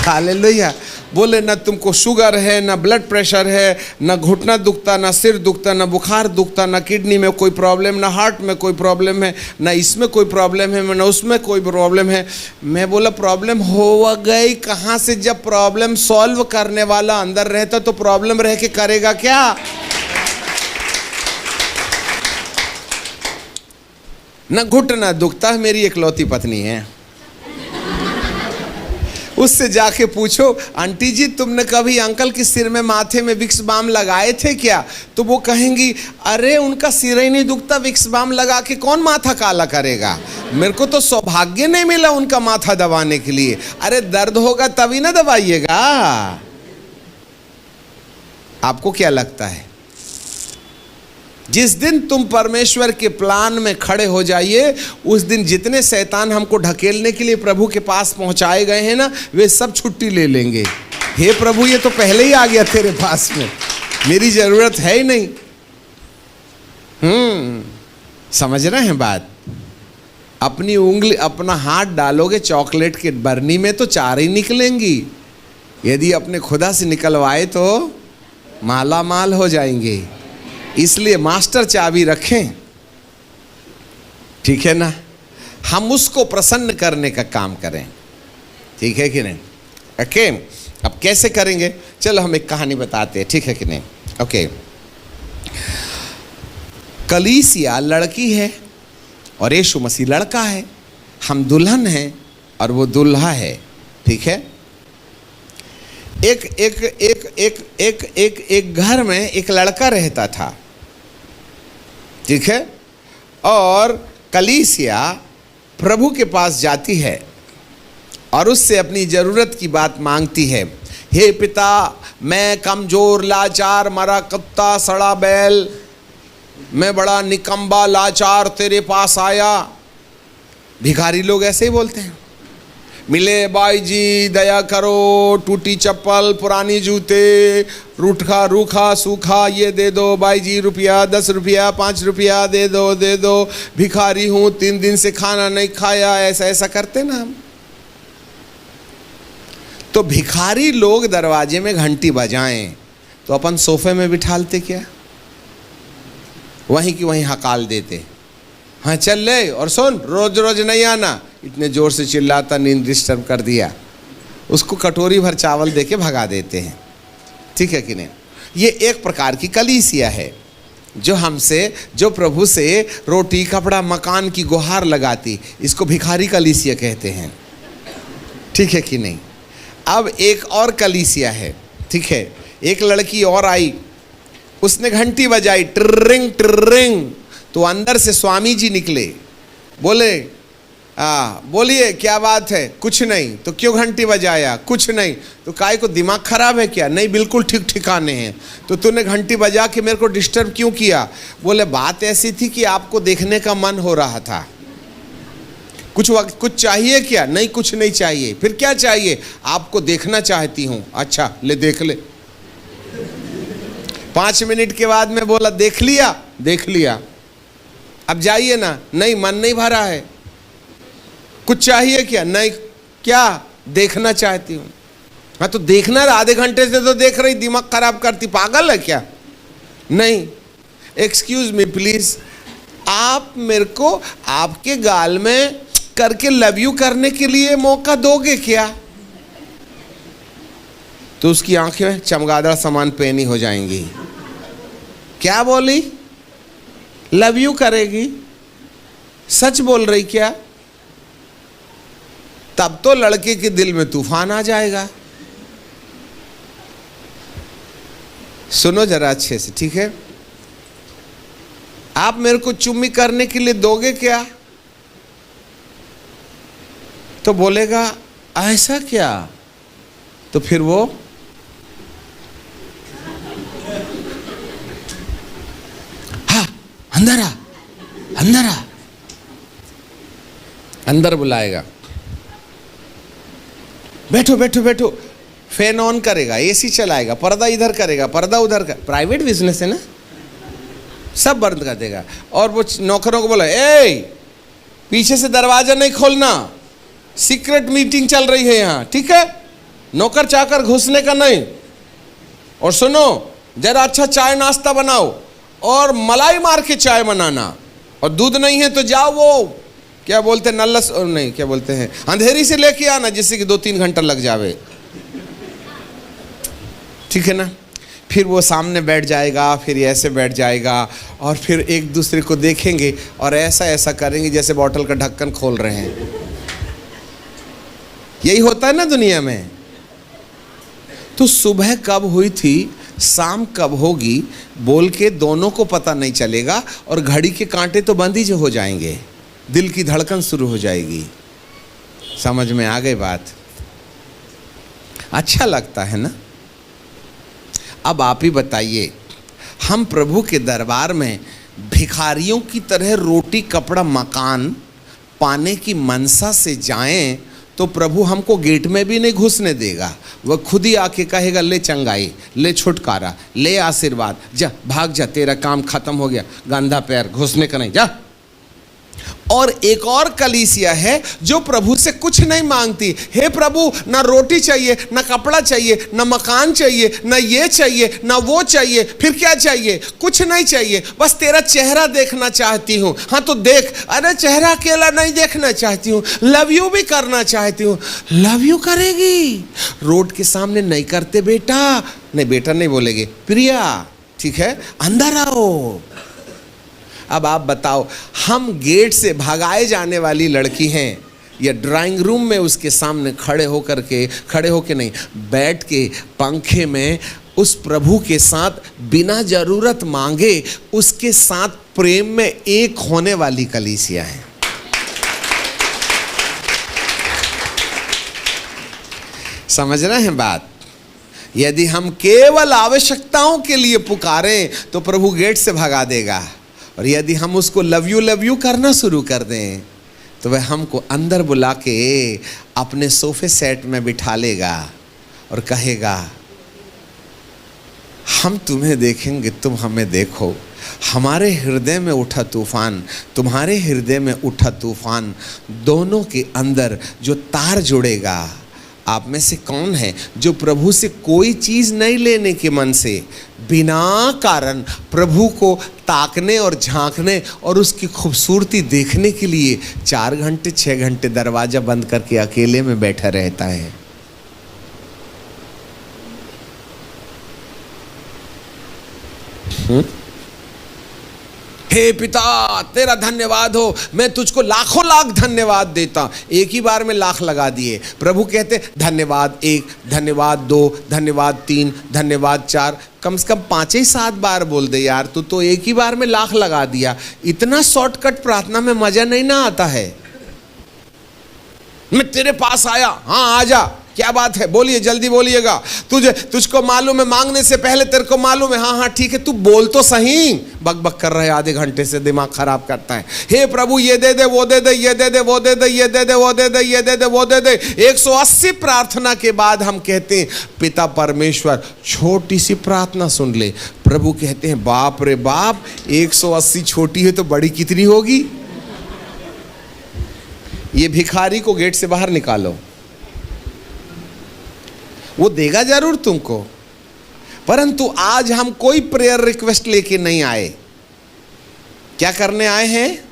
हालेलुया। बोले न तुमको शुगर है, न ब्लड प्रेशर है, न घुटना दुखता, न सिर दुखता, न बुखार दुखता, न किडनी में कोई प्रॉब्लम, न हार्ट में कोई प्रॉब्लम है, न इसमें कोई प्रॉब्लम है, न उसमें कोई प्रॉब्लम है। मैं बोला प्रॉब्लम हो गई कहाँ से? जब प्रॉब्लम सॉल्व करने वाला अंदर रहता तो प्रॉब्लम रह के करेगा क्या? न घुटना दुखता, मेरी इकलौती पत्नी है, उससे जाके पूछो आंटी जी तुमने कभी अंकल के सिर में माथे में विक्स बाम लगाए थे क्या? तो वो कहेंगी अरे उनका सिर ही नहीं दुखता, विक्स बाम लगा के कौन माथा काला करेगा? मेरे को तो सौभाग्य नहीं मिला उनका माथा दबाने के लिए। अरे दर्द होगा तभी ना दबाइएगा। आपको क्या लगता है? जिस दिन तुम परमेश्वर के प्लान में खड़े हो जाइए, उस दिन जितने शैतान हमको ढकेलने के लिए प्रभु के पास पहुंचाए गए हैं ना, वे सब छुट्टी ले लेंगे। हे प्रभु ये तो पहले ही आ गया तेरे पास में, मेरी जरूरत है ही नहीं। समझ रहे हैं बात? अपनी उंगली, अपना हाथ डालोगे चॉकलेट के बरनी में तो चार ही निकलेंगी, यदि अपने खुदा से निकलवाए तो माला माल हो जाएंगे। इसलिए मास्टर चाबी रखें, ठीक है ना? हम उसको प्रसन्न करने का काम करें, ठीक है कि नहीं? ओके, अब कैसे करेंगे? चलो हम एक कहानी बताते हैं, ठीक है कि नहीं? ओके, कलीसिया लड़की है और यीशु मसीह लड़का है। हम दुल्हन हैं और वो दूल्हा है, ठीक है? एक एक एक एक एक एक एक घर में एक लड़का रहता था, ठीक है? और कलीसिया प्रभु के पास जाती है और उससे अपनी ज़रूरत की बात मांगती है। हे पिता, मैं कमज़ोर, लाचार, मरा कुत्ता, सड़ा बैल, मैं बड़ा निकम्बा लाचार तेरे पास आया। भिखारी लोग ऐसे ही बोलते हैं, मिले बाई जी दया करो, टूटी चप्पल, पुरानी जूते, रूखा रूखा सूखा ये दे दो बाई जी, रुपया 10 रुपया 5 रुपया दे दो, भिखारी हूँ, 3 दिन से खाना नहीं खाया। ऐसा ऐसा करते ना हम। तो भिखारी लोग दरवाजे में घंटी बजाएं तो अपन सोफे में बिठालते क्या? वहीं की वहीं हकाल देते, हाँ चल ले और सुन, रोज रोज नहीं आना। इतने जोर से चिल्लाता, नींद डिस्टर्ब कर दिया, उसको कटोरी भर चावल देके भगा देते हैं, ठीक है कि नहीं? ये एक प्रकार की कलीसिया है जो हमसे, जो प्रभु से रोटी, कपड़ा, मकान की गुहार लगाती। इसको भिखारी कलीसिया कहते हैं, ठीक है कि नहीं? अब एक और कलीसिया है, ठीक है? एक लड़की और आई, उसने घंटी बजाई, ट्रिंग ट्रिंग, तो अंदर से स्वामी जी निकले, बोले बोलिए क्या बात है? कुछ नहीं। तो क्यों घंटी बजाया? कुछ नहीं। तो काय को दिमाग खराब है क्या? नहीं, बिल्कुल ठीक ठिकाने हैं। तो तूने घंटी बजा के मेरे को डिस्टर्ब क्यों किया? बोले बात ऐसी थी कि आपको देखने का मन हो रहा था। कुछ चाहिए क्या? नहीं, कुछ नहीं चाहिए। फिर क्या चाहिए? आपको देखना चाहती हूँ। अच्छा ले देख ले। 5 मिनट के बाद में बोला देख लिया? देख लिया। अब जाइए ना। नहीं, मन नहीं भरा है। कुछ चाहिए क्या? नहीं। क्या? देखना चाहती हूँ। हाँ तो देखना, आधे घंटे से तो देख रही, दिमाग खराब करती, पागल है क्या? नहीं। एक्सक्यूज मी प्लीज, आप मेरे को आपके गाल में करके लव यू करने के लिए मौका दोगे क्या? तो उसकी आंखें चमगादड़ समान पैनी हो जाएंगी। क्या बोली? लव यू करेगी? सच बोल रही क्या? तब तो लड़के के दिल में तूफान आ जाएगा। सुनो जरा अच्छे से, ठीक है? आप मेरे को चुम्मी करने के लिए दोगे क्या? तो बोलेगा ऐसा क्या? तो फिर वो हाँ अंदर आ, अंदर आ, अंदर बुलाएगा। बैठो बैठो बैठो। फैन ऑन करेगा, एसी चलाएगा, पर्दा इधर करेगा, पर्दा उधर कर। प्राइवेट बिजनेस है ना, सब बंद कर देगा। और वो नौकरों को बोला ए पीछे से दरवाजा नहीं खोलना, सीक्रेट मीटिंग चल रही है यहाँ, ठीक है? नौकर चाकर घुसने का नहीं। और सुनो, जरा अच्छा चाय नाश्ता बनाओ और मलाई मार के चाय बनाना, और दूध नहीं है तो जाओ वो क्या बोलते हैं नल्लस, नहीं क्या बोलते हैं, अंधेरी से लेके आना, जिससे कि 2-3 घंटा लग जावे, ठीक है ना। फिर वो सामने बैठ जाएगा, फिर ऐसे बैठ जाएगा, और फिर एक दूसरे को देखेंगे और ऐसा ऐसा करेंगे जैसे बॉटल का ढक्कन खोल रहे हैं। यही होता है ना दुनिया में। तो सुबह कब हुई थी, शाम कब होगी, बोल के दोनों को पता नहीं चलेगा, और घड़ी के कांटे तो बंद ही जो हो जाएंगे, दिल की धड़कन शुरू हो जाएगी। समझ में आ गई बात? अच्छा लगता है ना। अब आप ही बताइए, हम प्रभु के दरबार में भिखारियों की तरह रोटी कपड़ा मकान पाने की मनसा से जाएं तो प्रभु हमको गेट में भी नहीं घुसने देगा। वह खुद ही आके कहेगा, ले चंगाई, ले छुटकारा, ले आशीर्वाद, जा भाग जा, तेरा काम खत्म हो गया, गंदा पैर, घुसने का नहीं, जा। और एक और कलीसिया है जो प्रभु से कुछ नहीं मांगती। हे प्रभु, ना रोटी चाहिए, ना कपड़ा चाहिए, ना मकान चाहिए, ना ये चाहिए, ना वो चाहिए, फिर क्या चाहिए? कुछ नहीं चाहिए, बस तेरा चेहरा देखना चाहती हूँ। हाँ तो देख। अरे चेहरा अकेला नहीं देखना चाहती हूँ, लव यू भी करना चाहती हूँ। लव यू करेगी, रोड के सामने नहीं करते बेटा, नहीं बेटा नहीं बोलेगे, प्रिया ठीक है अंदर आओ। अब आप बताओ, हम गेट से भगाए जाने वाली लड़की हैं या ड्राइंग रूम में उसके सामने खड़े होकर नहीं, बैठ के पंखे में उस प्रभु के साथ बिना जरूरत मांगे उसके साथ प्रेम में एक होने वाली कलीसिया है। समझ रहे हैं बात? यदि हम केवल आवश्यकताओं के लिए पुकारें तो प्रभु गेट से भगा देगा, और यदि हम उसको लव यू करना शुरू कर दें तो वह हमको अंदर बुला के अपने सोफे सेट में बिठा लेगा और कहेगा, हम तुम्हें देखेंगे, तुम हमें देखो। हमारे हृदय में उठा तूफान, तुम्हारे हृदय में उठा तूफान, दोनों के अंदर जो तार जुड़ेगा। आप में से कौन है जो प्रभु से कोई चीज़ नहीं लेने के मन से बिना कारण प्रभु को ताकने और झांकने और उसकी खूबसूरती देखने के लिए 4 घंटे 6 घंटे दरवाज़ा बंद करके अकेले में बैठा रहता है? हे पिता तेरा धन्यवाद हो, मैं तुझको लाखों लाख धन्यवाद देता। एक ही बार में लाख लगा दिए। प्रभु कहते धन्यवाद 1, धन्यवाद 2, धन्यवाद 3, धन्यवाद 4, कम से कम 5-7 बार बोल दे यार, तू तो एक ही बार में लाख लगा दिया। इतना शॉर्टकट प्रार्थना में मजा नहीं ना आता है। मैं तेरे पास आया, हाँ आजा, क्या बात है, बोलिए जल्दी बोलिएगा। तुझको मालूम है, मांगने से पहले तेरे को मालूम है, हाँ हाँ ठीक है, तू बोल तो सही। बक बक कर रहे आधे घंटे से, दिमाग खराब करता है। हे प्रभु ये दे दे, वो दे दे, ये दे दे, वो दे दे, ये दे दे, वो दे दे, ये दे दे, वो दे दे। 180 प्रार्थना के बाद हम कहते हैं पिता परमेश्वर छोटी सी प्रार्थना सुन ले। प्रभु कहते हैं बाप रे बाप, 180 छोटी है तो बड़ी कितनी होगी। ये भिखारी को गेट से बाहर निकालो, वो देगा जरूर तुमको, परंतु आज हम कोई प्रेयर रिक्वेस्ट लेके नहीं आए। क्या करने आए हैं?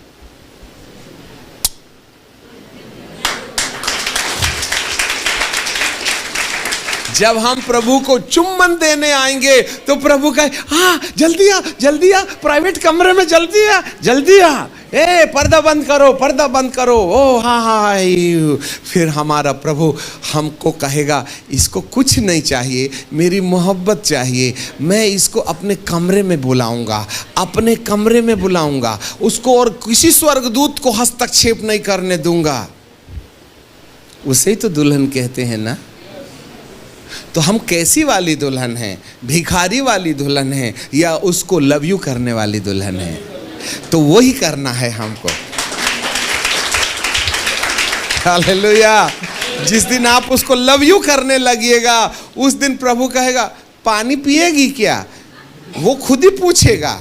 जब हम प्रभु को चुम्बन देने आएंगे तो प्रभु कहे हाँ जल्दी आ, जल्दी आ, प्राइवेट कमरे में जल्दी आ, जल्दी आ, ए पर्दा बंद करो, पर्दा बंद करो। ओ हाँ हाँ, फिर हमारा प्रभु हमको कहेगा इसको कुछ नहीं चाहिए, मेरी मोहब्बत चाहिए। मैं इसको अपने कमरे में बुलाऊंगा, अपने कमरे में बुलाऊंगा उसको, और किसी स्वर्गदूत को हस्तक्षेप नहीं करने दूंगा। उसे ही तो दुल्हन कहते हैं ना। तो हम कैसी वाली दुल्हन हैं? भिखारी वाली दुल्हन है या उसको लव यू करने वाली दुल्हन है? तो वो ही करना है हमको। हालेलुया। जिस दिन आप उसको लव यू करने लगिएगा उस दिन प्रभु कहेगा पानी पिएगी क्या? वो खुद ही पूछेगा।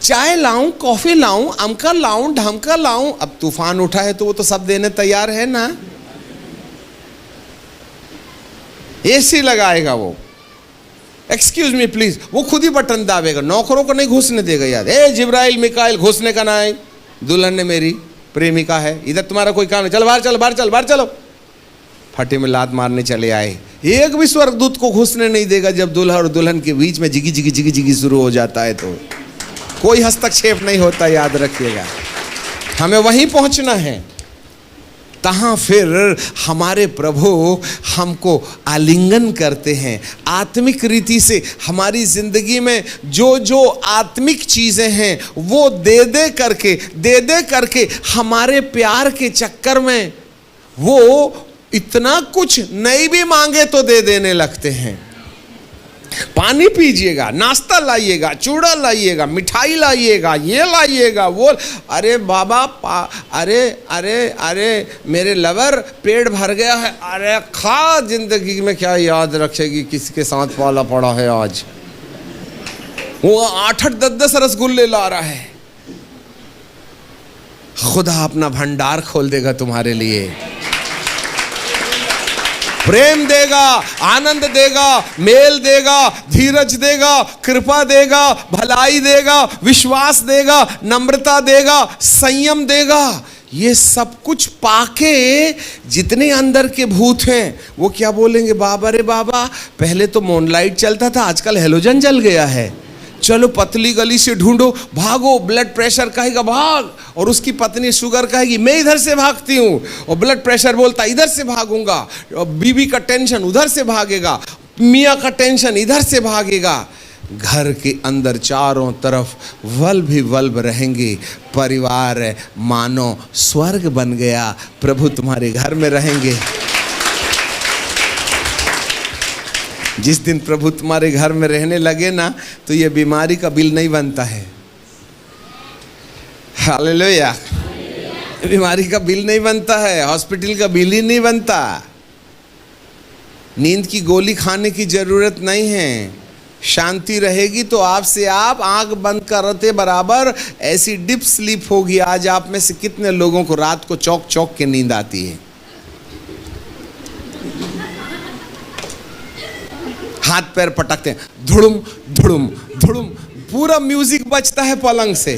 चाय लाऊं, कॉफी लाऊं, अमका लाऊं, ढमका लाऊं। अब तूफान उठा है तो वो तो सब देने तैयार है ना। एसी लगाएगा वो, एक्सक्यूज मी प्लीज, वो खुद ही बटन दाबेगा, नौकरों को नहीं घुसने देगा। याद, ए जिब्राइल मिकाइल घुसने का ना है, दुल्हन ने मेरी प्रेमिका है, इधर तुम्हारा कोई काम है, चल बाहर चलो, बाहर चल, बाहर चलो। फटे में लात मारने चले आए, एक भी स्वर्गदूत को घुसने नहीं देगा। जब दूल्हा और दुल्हन के बीच में जिगी जिगी जिगी जिगी शुरू हो जाता है तो कोई हस्तक्षेप नहीं होता, याद रखिएगा। हमें वहीं पहुंचना है, तहाँ फिर हमारे प्रभु हमको आलिंगन करते हैं। आत्मिक रीति से हमारी जिंदगी में जो जो आत्मिक चीज़ें हैं वो दे दे करके हमारे प्यार के चक्कर में वो इतना कुछ नहीं भी मांगे तो दे देने लगते हैं। पानी पीजिएगा, नाश्ता लाइएगा, चूड़ा लाइएगा, मिठाई लाइएगा, ये लाइएगा, वो, अरे बाबा अरे अरे अरे मेरे लवर पेट भर गया है, अरे खा, जिंदगी में क्या याद रखेगी किसके साथ पाला पड़ा है आज। वो 8-8 10-10 रसगुल्ले ला रहा है। खुदा अपना भंडार खोल देगा तुम्हारे लिए, प्रेम देगा, आनंद देगा, मेल देगा, धीरज देगा, कृपा देगा, भलाई देगा, विश्वास देगा, नम्रता देगा, संयम देगा। ये सब कुछ पाके जितने अंदर के भूत हैं वो क्या बोलेंगे, बाबा रे बाबा, पहले तो मूनलाइट चलता था, आजकल हेलोजन जल गया है, चलो पतली गली से ढूंढो, भागो। ब्लड प्रेशर कहेगा भाग, और उसकी पत्नी शुगर कहेगी मैं इधर से भागती हूँ, और ब्लड प्रेशर बोलता इधर से भागूंगा, और बीवी का टेंशन उधर से भागेगा, मियाँ का टेंशन इधर से भागेगा। घर के अंदर चारों तरफ वल्ब ही वल्ब रहेंगे। परिवार मानो स्वर्ग बन गया, प्रभु तुम्हारे घर में रहेंगे। जिस दिन प्रभु तुम्हारे घर में रहने लगे ना तो ये बीमारी का बिल नहीं बनता है। हालेलुया। बीमारी का बिल नहीं बनता है, हॉस्पिटल का बिल ही नहीं बनता, नींद की गोली खाने की जरूरत नहीं है। शांति रहेगी तो आपसे आप आंख बंद करते बराबर ऐसी डीप स्लीप होगी। आज आप में से कितने लोगों को रात को चौक चौक के नींद आती है? हाथ पैर पटकते हैं, धुड़ुम धुड़ुम धुड़ुम, पूरा म्यूजिक बजता है पलंग से,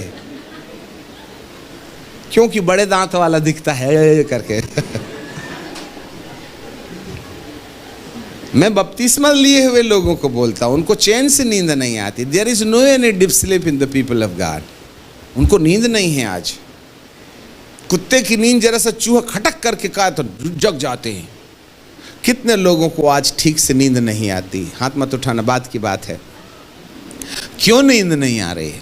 क्योंकि बड़े दांत वाला दिखता है करके। मैं बपतिस्मा लिए हुए लोगों को बोलता हूं, उनको चैन से नींद नहीं आती। There is no any deep sleep in the people of God. उनको नींद नहीं है। आज कुत्ते की नींद जरा सा चूहा खटक करके कहा तो जग जाते हैं। कितने लोगों को आज ठीक से नींद नहीं आती? हाथ मत उठाना, बात की बात है। क्यों नींद नहीं आ रही?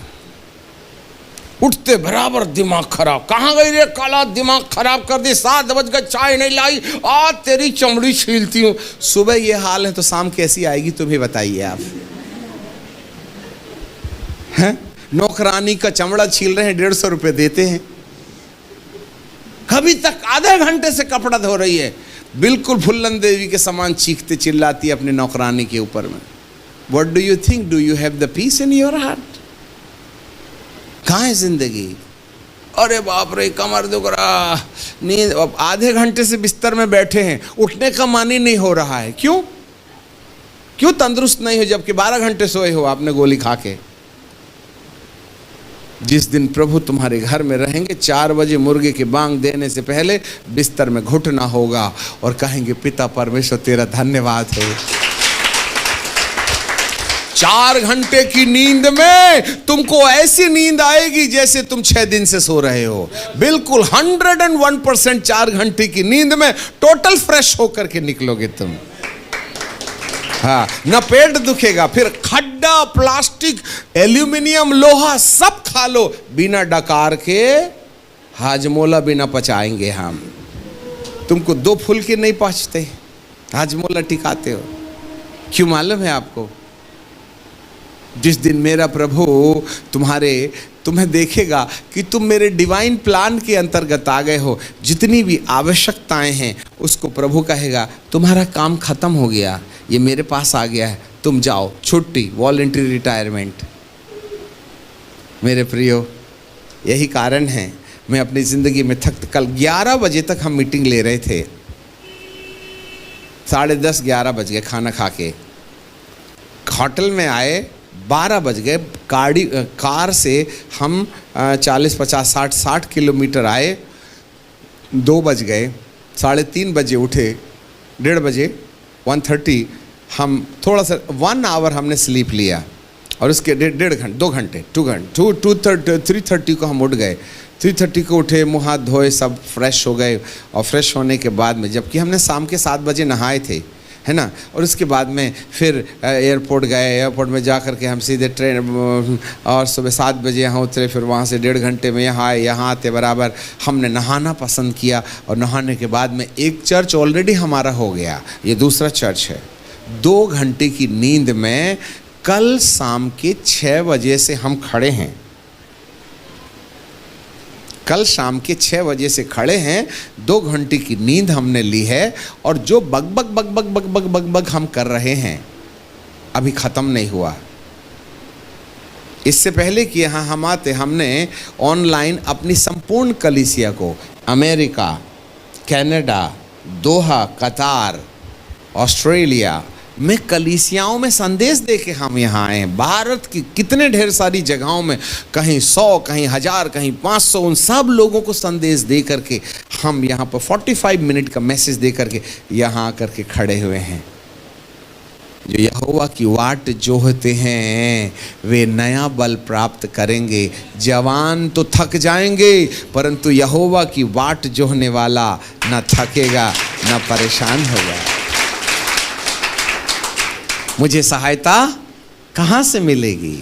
उठते बराबर दिमाग खराब, कहाँ गई रे काला, दिमाग खराब कर दी, 7 बज गए, चाय नहीं लाई, आज तेरी चमड़ी छीलती हूँ। सुबह ये हाल है तो शाम कैसी आएगी तुम्हें बताइए आप? हैं? नौकरानी का चमड़ा छील रहे हैं, 150 रुपये देते हैं। कभी तक आधे घंटे से कपड़ा धो रही है, बिल्कुल फुल्लन देवी के समान चीखते चिल्लाती है अपनी नौकरानी के ऊपर में। What do you think? Do you have the peace in your heart? कहाँ है जिंदगी? अरे बाप रे, कमर दुख रहा, नींद, अब आधे घंटे से बिस्तर में बैठे हैं, उठने का मन ही नहीं हो रहा है। क्यों? क्यों तंदुरुस्त नहीं हो जबकि 12 घंटे सोए हो आपने गोली खा के? जिस दिन प्रभु तुम्हारे घर में रहेंगे, 4 बजे मुर्गे के बांग देने से पहले बिस्तर में घुटना होगा और कहेंगे पिता परमेश्वर तेरा धन्यवाद हो। 4 घंटे की नींद में तुमको ऐसी नींद आएगी जैसे तुम 6 दिन से सो रहे हो। बिल्कुल 101% 4 घंटे की नींद में टोटल फ्रेश होकर के निकलोगे तुम। हाँ, न पेट दुखेगा। फिर खड्डा, प्लास्टिक, एल्यूमिनियम, लोहा सब खा लो, बिना डकार के हाजमोला बिना पचाएंगे हम। तुमको 2 फुलके नहीं पचते, हाजमोला टिकाते हो। क्यों मालूम है आपको? जिस दिन मेरा प्रभु तुम्हें देखेगा कि तुम मेरे डिवाइन प्लान के अंतर्गत आ गए हो, जितनी भी आवश्यकताएं हैं उसको प्रभु कहेगा तुम्हारा काम खत्म हो गया, ये मेरे पास आ गया है, तुम जाओ, छुट्टी, वॉलंटरी रिटायरमेंट। मेरे प्रियो, यही कारण है मैं अपनी ज़िंदगी में कल 11 बजे तक हम मीटिंग ले रहे थे। 10:30 11 बज गए खाना खा के। होटल में आए 12 बज गए। कार से हम 40 50 60 किलोमीटर आए, 2 बज गए। 3:30 बजे उठे, 1:30 बजे 1:30 हम थोड़ा सा 1 आवर हमने स्लीप लिया, और उसके 2 घंटे 3:30 को हम उठ गए। 3:30 को उठे, मुँह हाथ धोए, सब फ्रेश हो गए। और फ्रेश होने के बाद में, जबकि हमने शाम के 7 बजे नहाए थे, है ना, और उसके बाद में फिर एयरपोर्ट गए। एयरपोर्ट में जा कर के हम सीधे ट्रेन, और सुबह 7 बजे यहाँ उतरे। फिर वहाँ से 1.5 घंटे में यहाँ आए। यहाँ आते बराबर हमने नहाना पसंद किया, और नहाने के बाद में एक चर्च ऑलरेडी हमारा हो गया, ये दूसरा चर्च है। 2 घंटे की नींद में कल शाम के 6 बजे से हम खड़े हैं। कल शाम के 6 बजे से खड़े हैं, 2 घंटे की नींद हमने ली है, और जो bug bug bug bug bug bug bug bug हम कर रहे हैं अभी ख़त्म नहीं हुआ। इससे पहले कि यहाँ हम आते, हमने ऑनलाइन अपनी संपूर्ण कलीसिया को अमेरिका, कनाडा, दोहा, कतार, ऑस्ट्रेलिया में कलीसियाओं में संदेश दे के हम यहाँ आए हैं। भारत की कितने ढेर सारी जगहों में, कहीं 100, कहीं 1000, कहीं 500, उन सब लोगों को संदेश दे करके हम यहाँ पर 45 मिनट का मैसेज दे करके यहाँ आकर के खड़े हुए हैं। जो यहोवा की वाट जोहते हैं वे नया बल प्राप्त करेंगे। जवान तो थक जाएंगे, परंतु यहोवा की वाट जोहने वाला न थकेगा न परेशान होगा। मुझे सहायता कहाँ से मिलेगी?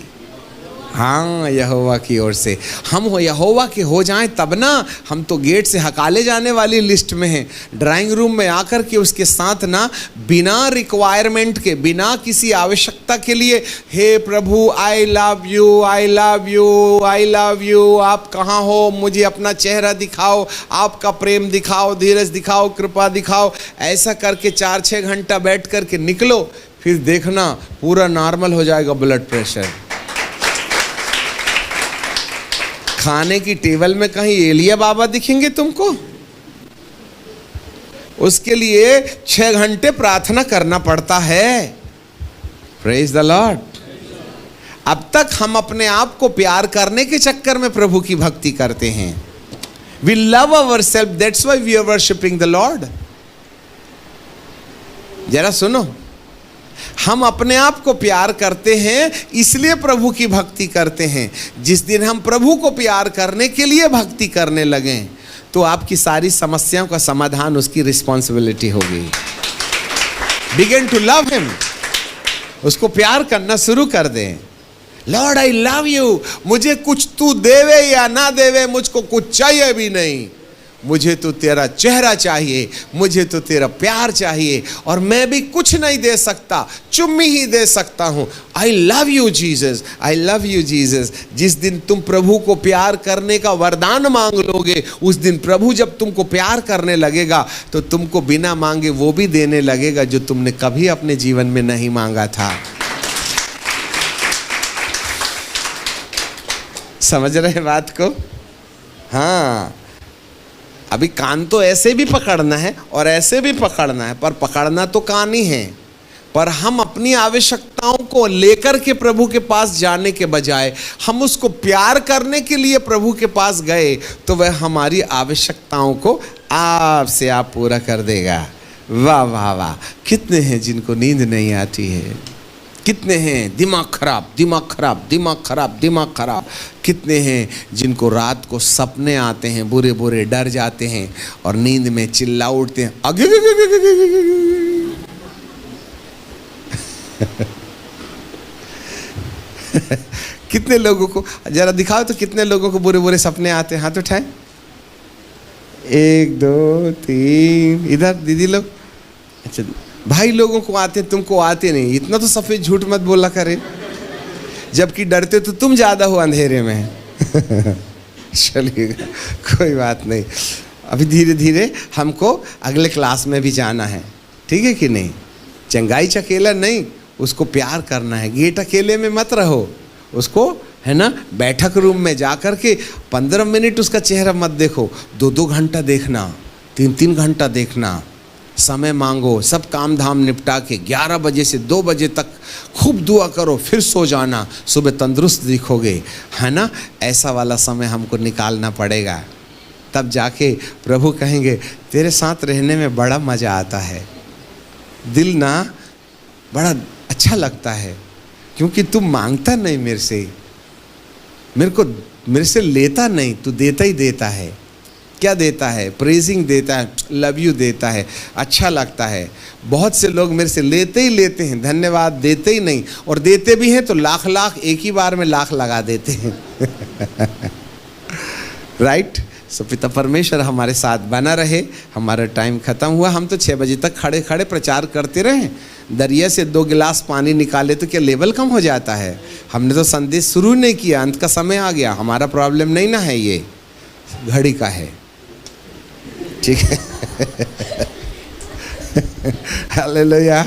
हाँ, यहोवा की ओर से। हम हो यहोवा के हो जाएं तब ना। हम तो गेट से हकाले जाने वाली लिस्ट में हैं। ड्राइंग रूम में आकर के उसके साथ ना, बिना रिक्वायरमेंट के, बिना किसी आवश्यकता के लिए, हे प्रभु I love you, I love you, I love you, आप कहाँ हो, मुझे अपना चेहरा दिखाओ, आपका प्रेम दिखाओ, धीरज दिखाओ, कृपा दिखाओ, ऐसा करके 4-6 घंटा बैठ करके निकलो। फिर देखना पूरा नॉर्मल हो जाएगा ब्लड प्रेशर। खाने की टेबल में कहीं एलिया बाबा दिखेंगे तुमको? उसके लिए 6 घंटे प्रार्थना करना पड़ता है। Praise the Lord. अब तक हम अपने आप को प्यार करने के चक्कर में प्रभु की भक्ति करते हैं। We love ourselves, that's why we are worshipping the lord. जरा सुनो, हम अपने आप को प्यार करते हैं इसलिए प्रभु की भक्ति करते हैं। जिस दिन हम प्रभु को प्यार करने के लिए भक्ति करने लगें, तो आपकी सारी समस्याओं का समाधान उसकी रिस्पॉन्सिबिलिटी होगी। बिगिन टू लव हिम, उसको प्यार करना शुरू कर दें। लॉर्ड आई लव यू, मुझे कुछ तू देवे या ना देवे, मुझको कुछ चाहिए भी नहीं, मुझे तो तेरा चेहरा चाहिए, मुझे तो तेरा प्यार चाहिए, और मैं भी कुछ नहीं दे सकता, चुम्मी ही दे सकता हूँ। आई love you Jesus, I love you Jesus. जिस दिन तुम प्रभु को प्यार करने का वरदान मांग लोगे, उस दिन प्रभु जब तुमको प्यार करने लगेगा, तो तुमको बिना मांगे वो भी देने लगेगा जो तुमने कभी अपने जीवन में नहीं मांगा था। समझ रहे बात को? हाँ, अभी कान तो ऐसे भी पकड़ना है और ऐसे भी पकड़ना है, पर पकड़ना तो कान ही है। पर हम अपनी आवश्यकताओं को लेकर के प्रभु के पास जाने के बजाय हम उसको प्यार करने के लिए प्रभु के पास गए, तो वह हमारी आवश्यकताओं को आप से आप पूरा कर देगा। वाह वाह वाह। कितने हैं जिनको नींद नहीं आती है? कितने हैं दिमाग खराब, दिमाग खराब, दिमाग खराब, दिमाग खराब? कितने हैं जिनको रात को सपने आते हैं, बुरे बुरे, डर जाते हैं और नींद में चिल्ला उठते हैं, अगे कितने लोगों को जरा दिखाओ तो, कितने लोगों को बुरे बुरे सपने आते हैं? हाथ उठाएं। 1 2 3, इधर दीदी लोग। अच्छा, भाई लोगों को आते, तुमको आते नहीं। इतना तो सफेद झूठ मत बोला करे, जबकि डरते तो तुम ज्यादा हो अंधेरे में। चलिएगा, कोई बात नहीं। अभी धीरे धीरे हमको अगले क्लास में भी जाना है, ठीक है कि नहीं? चंगाई चकेला नहीं, उसको प्यार करना है। गेट अकेले में मत रहो, उसको, है ना, बैठक रूम में जा कर के 15 मिनट उसका चेहरा मत देखो, 2-2 घंटा देखना, 3-3 घंटा देखना, समय मांगो, सब काम धाम निपटा के 11 बजे से 2 बजे तक खूब दुआ करो, फिर सो जाना, सुबह तंदुरुस्त दिखोगे, है ना। ऐसा वाला समय हमको निकालना पड़ेगा, तब जाके प्रभु कहेंगे तेरे साथ रहने में बड़ा मज़ा आता है, दिल ना बड़ा अच्छा लगता है, क्योंकि तू मांगता नहीं मेरे से, मेरे से लेता नहीं, तू देता ही देता है। क्या देता है? प्रेजिंग देता है, लव यू देता है, अच्छा लगता है। बहुत से लोग मेरे से लेते ही लेते हैं, धन्यवाद देते ही नहीं, और देते भी हैं तो लाख लाख एक ही बार में लाख लगा देते हैं। राइट। सो पिता परमेश्वर हमारे साथ बना रहे। हमारा टाइम ख़त्म हुआ, हम तो 6 बजे तक खड़े खड़े प्रचार करते रहे। दरिया से 2 गिलास पानी निकाले तो क्या लेवल कम हो जाता है? हमने तो संदेश शुरू नहीं किया, अंत का समय आ गया। हमारा प्रॉब्लम नहीं ना है, ये घड़ी का है, ठीक है। हालेलुया।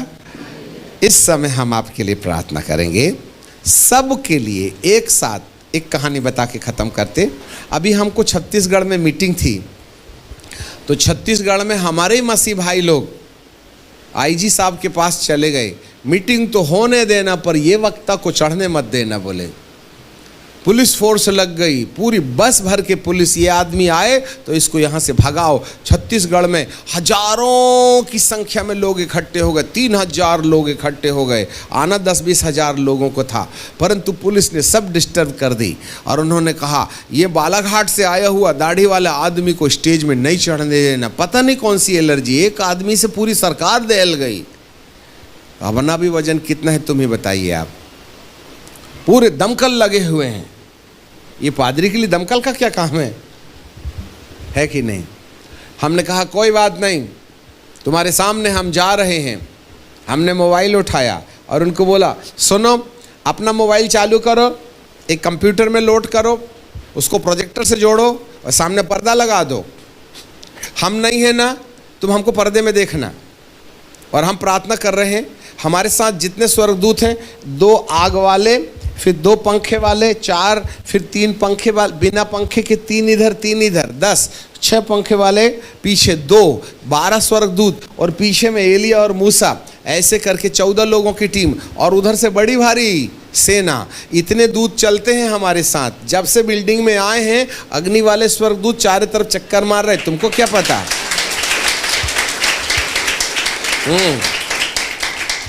इस समय हम आपके लिए प्रार्थना करेंगे, सब के लिए एक साथ एक कहानी बता के ख़त्म करते। अभी हमको छत्तीसगढ़ में मीटिंग थी, तो छत्तीसगढ़ में हमारे ही मसीह भाई लोग आईजी साहब के पास चले गए। मीटिंग तो होने देना, पर ये वक्ता को चढ़ने मत देना बोले। पुलिस फोर्स लग गई, पूरी बस भर के पुलिस, ये आदमी आए तो इसको यहाँ से भगाओ। छत्तीसगढ़ में हजारों की संख्या में लोग इकट्ठे हो गए, 3000 लोग इकट्ठे हो गए। आना 10-20 हज़ार लोगों को था, परंतु पुलिस ने सब डिस्टर्ब कर दी और उन्होंने कहा ये बालाघाट से आया हुआ दाढ़ी वाला आदमी को स्टेज में नहीं चढ़ने देना। पता नहीं कौन सी एलर्जी, एक आदमी से पूरी सरकार दहल गई। अपना भी वजन कितना है तुम ही बताइए आप। पूरे दमकल लगे हुए हैं। ये पादरी के लिए दमकल का क्या काम है कि नहीं? हमने कहा कोई बात नहीं, तुम्हारे सामने हम जा रहे हैं। हमने मोबाइल उठाया और उनको बोला सुनो, अपना मोबाइल चालू करो, एक कंप्यूटर में लोड करो, उसको प्रोजेक्टर से जोड़ो और सामने पर्दा लगा दो। हम नहीं है ना, तुम हमको पर्दे में देखना। और हम प्रार्थना कर रहे हैं। हमारे साथ जितने स्वर्गदूत हैं, 2 आग वाले, फिर 2 पंखे वाले, 4, फिर 3 पंखे वाले, बिना पंखे के 3 इधर 3 इधर, 10, 6 पंखे वाले, पीछे 2, 12 स्वर्गदूत और पीछे में एलिया और मूसा, ऐसे करके 14 लोगों की टीम, और उधर से बड़ी भारी सेना। इतने दूत चलते हैं हमारे साथ। जब से बिल्डिंग में आए हैं, अग्नि वाले स्वर्गदूत चारों तरफ चक्कर मार रहे। तुमको क्या पता?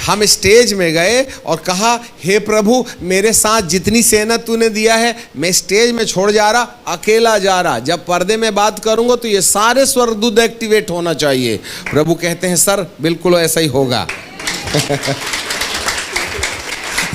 हम स्टेज में गए और कहा हे प्रभु, मेरे साथ जितनी सेना तूने दिया है, मैं स्टेज में छोड़ जा रहा, अकेला जा रहा। जब पर्दे में बात करूंगा तो ये सारे स्वर्गदूत एक्टिवेट होना चाहिए। प्रभु कहते हैं सर बिल्कुल ऐसा ही होगा।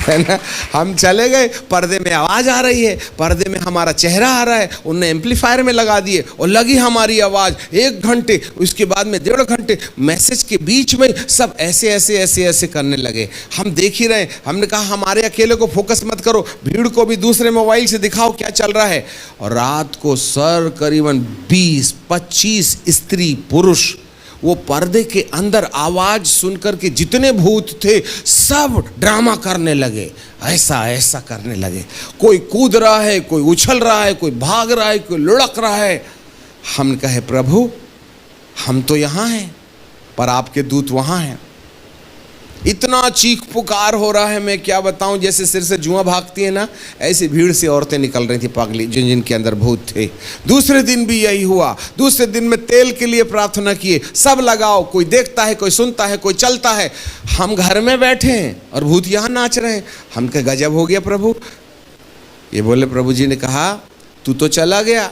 है ना। हम चले गए, पर्दे में आवाज़ आ रही है, पर्दे में हमारा चेहरा आ रहा है, उनने एम्पलीफायर में लगा दिए और लगी हमारी आवाज़। 1 घंटे, उसके बाद में 1.5 घंटे, मैसेज के बीच में सब ऐसे ऐसे ऐसे ऐसे करने लगे। हम देख ही रहे। हमने कहा हमारे अकेले को फोकस मत करो, भीड़ को भी दूसरे मोबाइल से दिखाओ क्या चल रहा है। और रात को सर करीबन 20-25 स्त्री पुरुष वो पर्दे के अंदर आवाज सुनकर के जितने भूत थे सब ड्रामा करने लगे, ऐसा ऐसा करने लगे। कोई कूद रहा है, कोई उछल रहा है, कोई भाग रहा है, कोई लुढ़क रहा है। हम कहे प्रभु हम तो यहाँ हैं पर आपके दूत वहाँ हैं। इतना चीख पुकार हो रहा है, मैं क्या बताऊं। जैसे सिर से जुआं भागती है ना, ऐसी भीड़ से औरतें निकल रही थी पागली, जिनके अंदर भूत थे। दूसरे दिन भी यही हुआ। दूसरे दिन में तेल के लिए प्रार्थना किए, सब लगाओ। कोई देखता है, कोई सुनता है, कोई चलता है। हम घर में बैठे हैं और भूत यहाँ नाच रहे हैं। हम कहे गजब हो गया प्रभु। ये बोले प्रभु जी ने कहा तू तो चला गया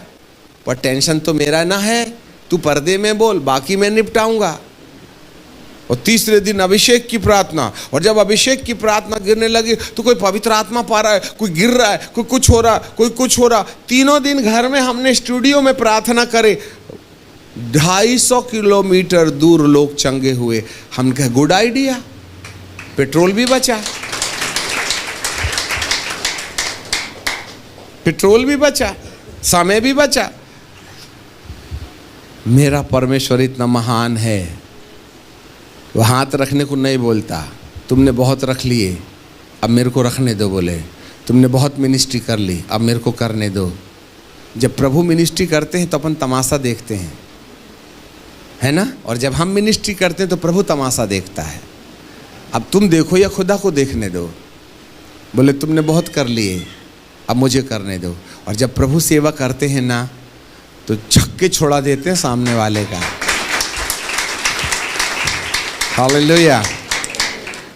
पर टेंशन तो मेरा ना है, तू पर्दे में बोल, बाकी मैं निपटाऊंगा। और तीसरे दिन अभिषेक की प्रार्थना, और जब अभिषेक की प्रार्थना गिरने लगी तो कोई पवित्र आत्मा पा रहा है, कोई गिर रहा है, कोई कुछ हो रहा, कोई कुछ हो रहा। तीनों दिन घर में हमने स्टूडियो में प्रार्थना करे। 250 किलोमीटर दूर लोग चंगे हुए। हम कहे गुड आइडिया, पेट्रोल भी बचा, पेट्रोल भी बचा, समय भी बचा। मेरा परमेश्वर इतना महान है, वो हाथ रखने को नहीं बोलता। तुमने बहुत रख लिए, अब मेरे को रखने दो। बोले तुमने बहुत मिनिस्ट्री कर ली, अब मेरे को करने दो। जब प्रभु मिनिस्ट्री करते हैं तो अपन तमाशा देखते हैं। है ना। और जब हम मिनिस्ट्री करते हैं तो प्रभु तमाशा देखता है। अब तुम देखो या खुदा को देखने दो। बोले तुमने बहुत कर लिए, अब मुझे करने दो। और जब प्रभु सेवा करते हैं ना तो छक्के छोड़ा देते हैं सामने वाले का। हालेलुया।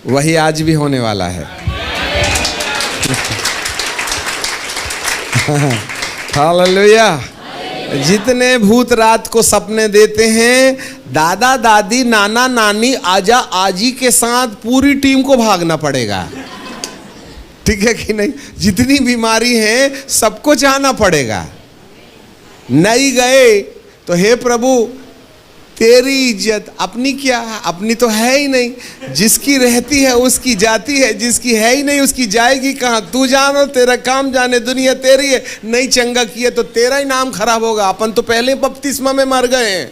वही आज भी होने वाला है। हालेलुया। जितने भूत रात को सपने देते हैं, दादा दादी नाना नानी आजा आजी के साथ पूरी टीम को भागना पड़ेगा। ठीक है कि नहीं। जितनी बीमारी है सबको जाना पड़ेगा। नहीं गए तो हे प्रभु तेरी इज्जत, अपनी क्या है, अपनी तो है ही नहीं। जिसकी रहती है उसकी जाती है, जिसकी है ही नहीं उसकी जाएगी कहाँ। तू जानो, तेरा काम जाने, दुनिया तेरी है। नहीं चंगा किया तो तेरा ही नाम खराब होगा। अपन तो पहले बपतिस्मा में मर गए हैं।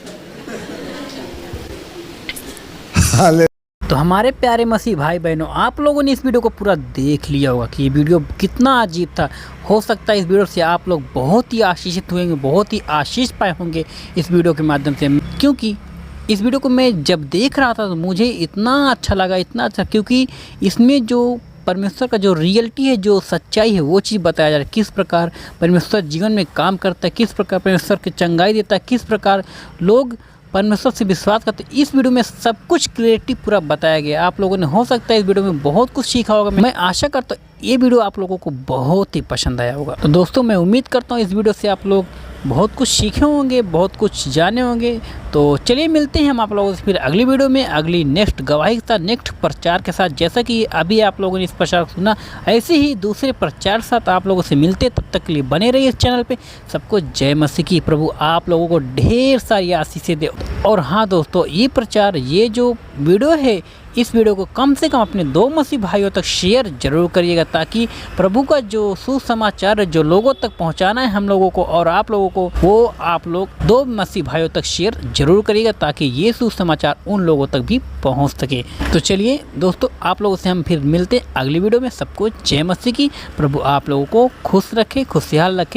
तो हमारे प्यारे मसीह भाई बहनों, आप लोगों ने इस वीडियो को पूरा देख लिया होगा कि ये वीडियो कितना अजीब था। हो सकता है इस वीडियो से आप लोग बहुत ही आशीषित होंगे, बहुत ही आशीष पाए होंगे इस वीडियो के माध्यम से। क्योंकि इस वीडियो को मैं जब देख रहा था तो मुझे इतना अच्छा लगा, इतना अच्छा, क्योंकि इसमें जो परमेश्वर का जो रियलिटी है, जो सच्चाई है, वो चीज़ बताया जा रहा है। किस प्रकार परमेश्वर जीवन में काम करता है, किस प्रकार परमेश्वर की चंगाई देता है, किस प्रकार लोग परमेश्वर से विश्वास करते। इस वीडियो में सब कुछ क्लियरिटी पूरा बताया गया। आप लोगों ने हो सकता है इस वीडियो में बहुत कुछ सीखा होगा। मैं आशा करता हूँ ये वीडियो आप लोगों को बहुत ही पसंद आया होगा। तो दोस्तों मैं उम्मीद करता हूँ इस वीडियो से आप लोग बहुत कुछ सीखे होंगे, बहुत कुछ जाने होंगे। तो चलिए मिलते हैं हम आप लोगों से फिर अगली वीडियो में, अगली नेक्स्ट गवाही के साथ, नेक्स्ट प्रचार के साथ। जैसा कि अभी आप लोगों ने इस प्रचार को सुना, ऐसे ही दूसरे प्रचार के साथ आप लोगों से मिलते। तब तक के लिए बने रहिए इस चैनल पे। सबको जय मसीह की। प्रभु आप लोगों को ढेर सारी आशीषें दे। और हाँ दोस्तों, ये प्रचार, ये जो वीडियो है, इस वीडियो को कम से कम अपने 2 मसीह भाइयों तक शेयर जरूर करिएगा, ताकि प्रभु का जो सुसमाचार है, जो लोगों तक पहुंचाना है हम लोगों को और आप लोगों को, वो आप लोग 2 मसीह भाइयों तक शेयर जरूर करिएगा, ताकि ये सुसमाचार उन लोगों तक भी पहुंच सके। तो चलिए दोस्तों, आप लोगों से हम फिर मिलते अगली वीडियो में। सबको जय मसीह की। प्रभु आप लोगों को खुश रखे, खुशहाल रखे।